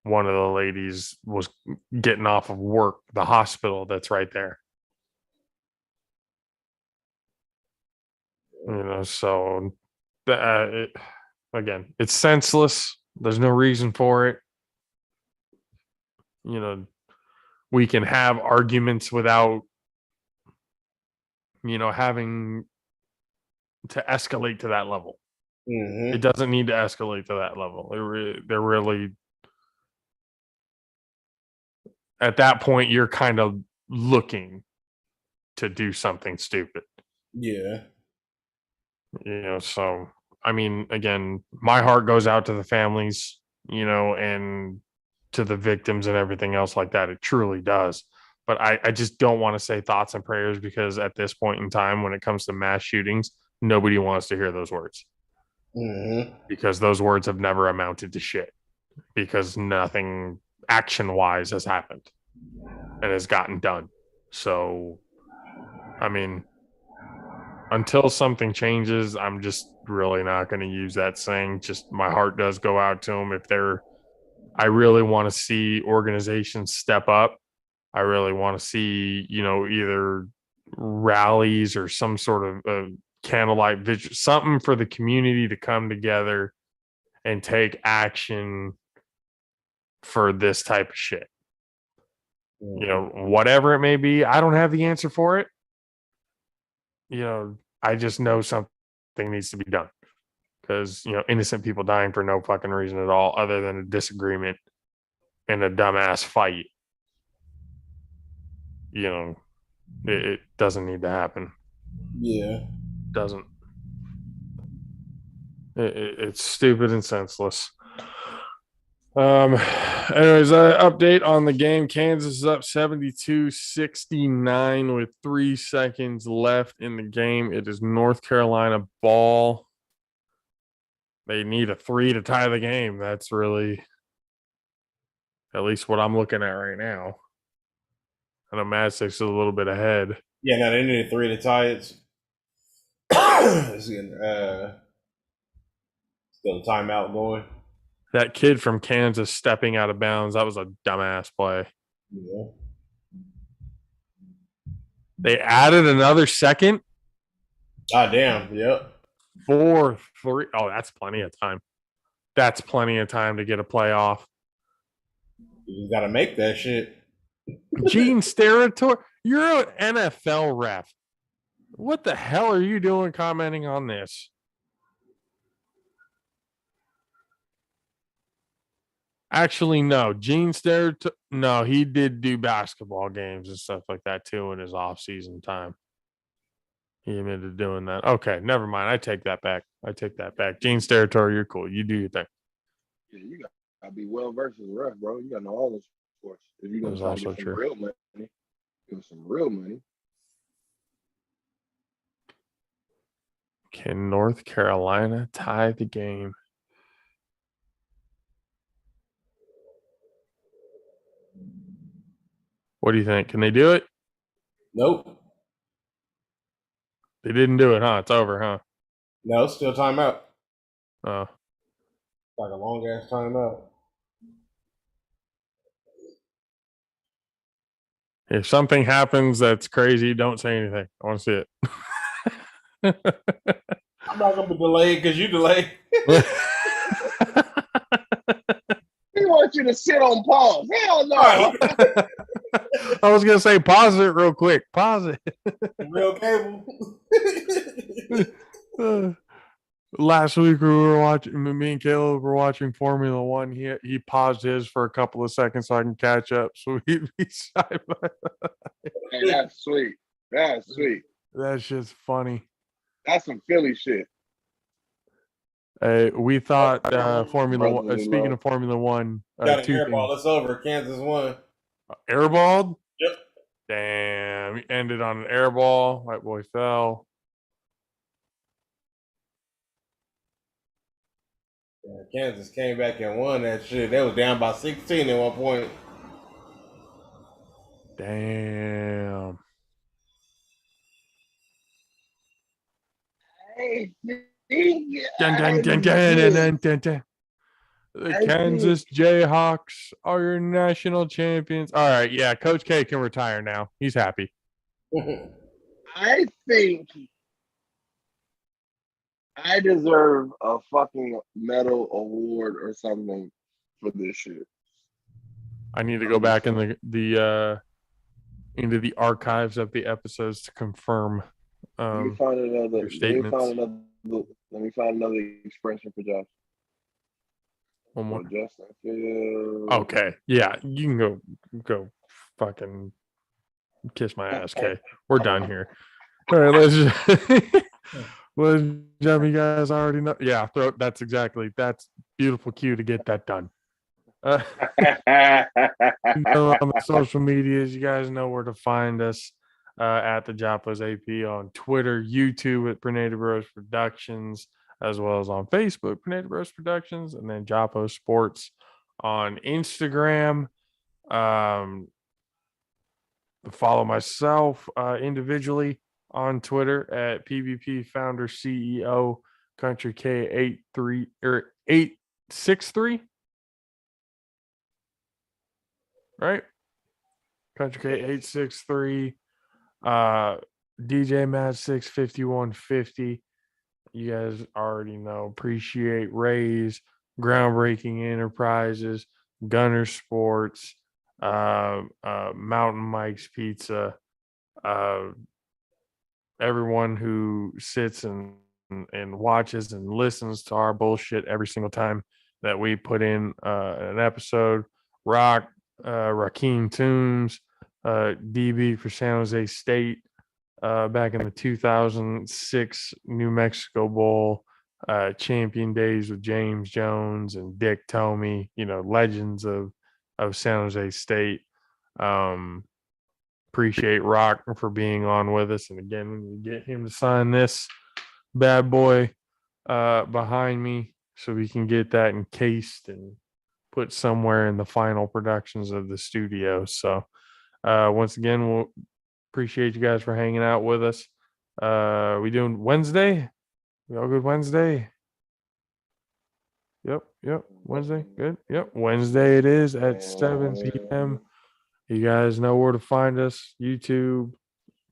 One of the ladies was getting off of work, the hospital that's right there. So again, it's senseless. There's no reason for it. We can have arguments without, having to escalate to that level. Mm-hmm. It doesn't need to escalate to that level. They're really, at that point, you're kind of looking to do something stupid. Yeah. So, I mean, again, my heart goes out to the families, and to the victims and everything else like that. It truly does. But I just don't want to say thoughts and prayers because at this point in time, when it comes to mass shootings, nobody wants to hear those words. Mm-hmm. Because those words have never amounted to shit. Because nothing action-wise has happened and has gotten done. So, I mean, until something changes, I'm just really not going to use that saying. Just my heart does go out to them. I really want to see organizations step up. I really want to see, either rallies or some sort of candlelight vigil, something for the community to come together and take action for this type of shit. Whatever it may be, I don't have the answer for it. I just know something needs to be done because, innocent people dying for no fucking reason at all other than a disagreement and a dumbass fight. It doesn't need to happen. Yeah. Doesn't. It's stupid and senseless. Anyways, update on the game. Kansas is up 72-69 with 3 seconds left in the game. It is North Carolina ball. They need a 3 to tie the game. That's really at least what I'm looking at right now. I know Mad Six is a little bit ahead. Yeah, no, they need a 3 to tie it. Still a timeout going. That kid from Kansas stepping out of bounds, that was a dumbass play. Yeah. They added another second. Ah, damn. Yep. 4-3. Oh, that's plenty of time. That's plenty of time to get a playoff. You got to make that shit. Gene Steratore, you're an NFL ref. What the hell are you doing commenting on this? Actually, no. Gene Steratore, no, he did do basketball games and stuff like that too in his off-season time. He admitted doing that. Okay, never mind. I take that back. Gene Steratore, you're cool. You do your thing. Yeah, you got to be well versed as a ref, bro. You got to know all those sports. If you're going to try to get some real money, give some real money. Can North Carolina tie the game? What do you think? Can they do it? Nope. They didn't do it, huh? It's over, huh? No, it's still timeout. Oh. Like a long ass timeout. If something happens that's crazy, don't say anything. I want to see it. I'm not gonna be delayed because you delayed. He wants you to sit on pause. Hell no. I was gonna say pause it real quick. Pause it. Real cable. Last week we were watching. Me and Caleb were watching Formula One. He paused his for a couple of seconds so I can catch up. So we'd be side by. Hey, that's sweet. That's sweet. That's just funny. That's some Philly shit. We thought Formula One. Brotherly Speaking love. of Formula One, Got an two airball. things. It's over. Kansas won. Airballed. Yep. Damn, he ended on an airball. White boy fell. Yeah, Kansas came back and won that shit. They was down by 16 at one point. Damn. Hey, Dun, dun, dun, dun, dun, dun, dun, dun. The Kansas Jayhawks are your national champions. All right, yeah, Coach K can retire now. He's happy. I think I deserve a fucking medal award or something for this shit. I need to go back in the into the archives of the episodes to confirm Let me find another. your statements. Let me find another expression for Josh. One more. For Justin Fields. Okay, yeah, you can go fucking kiss my ass, K. We're done here. All right, let's jump. You guys already know. Yeah, that's beautiful cue to get that done. On the social medias, you guys know where to find us at the JAFFO's AP on Twitter, YouTube at Pernada Bros Productions, as well as on Facebook, Pernada Bros Productions, and then JAFFO Sports on Instagram. Follow myself individually on Twitter at PVP Founder CEO Country K83 or 863. Right? Country K863. DJ Mad 65150. You guys already know. Appreciate Rays, Groundbreaking Enterprises, Gunner Sports, Mountain Mike's Pizza, everyone who sits and watches and listens to our bullshit every single time that we put in an episode. Rakeem Toombs, DB for San Jose State back in the 2006 New Mexico Bowl, champion days with James Jones and Dick Tomey, legends of San Jose State. Appreciate Rock for being on with us. And again, when you get him to sign this bad boy behind me so we can get that encased and put somewhere in the final productions of the studio. So once again, we'll appreciate you guys for hanging out with us. We doing Wednesday? We all good Wednesday? Yep. Wednesday, good. Yep. Wednesday it is at 7 p.m. You guys know where to find us. YouTube,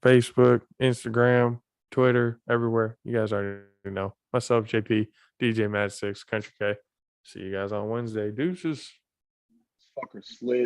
Facebook, Instagram, Twitter, everywhere. You guys already know. Myself, JP, DJ Mad 6, Country K. See you guys on Wednesday. Deuces. Fucker slid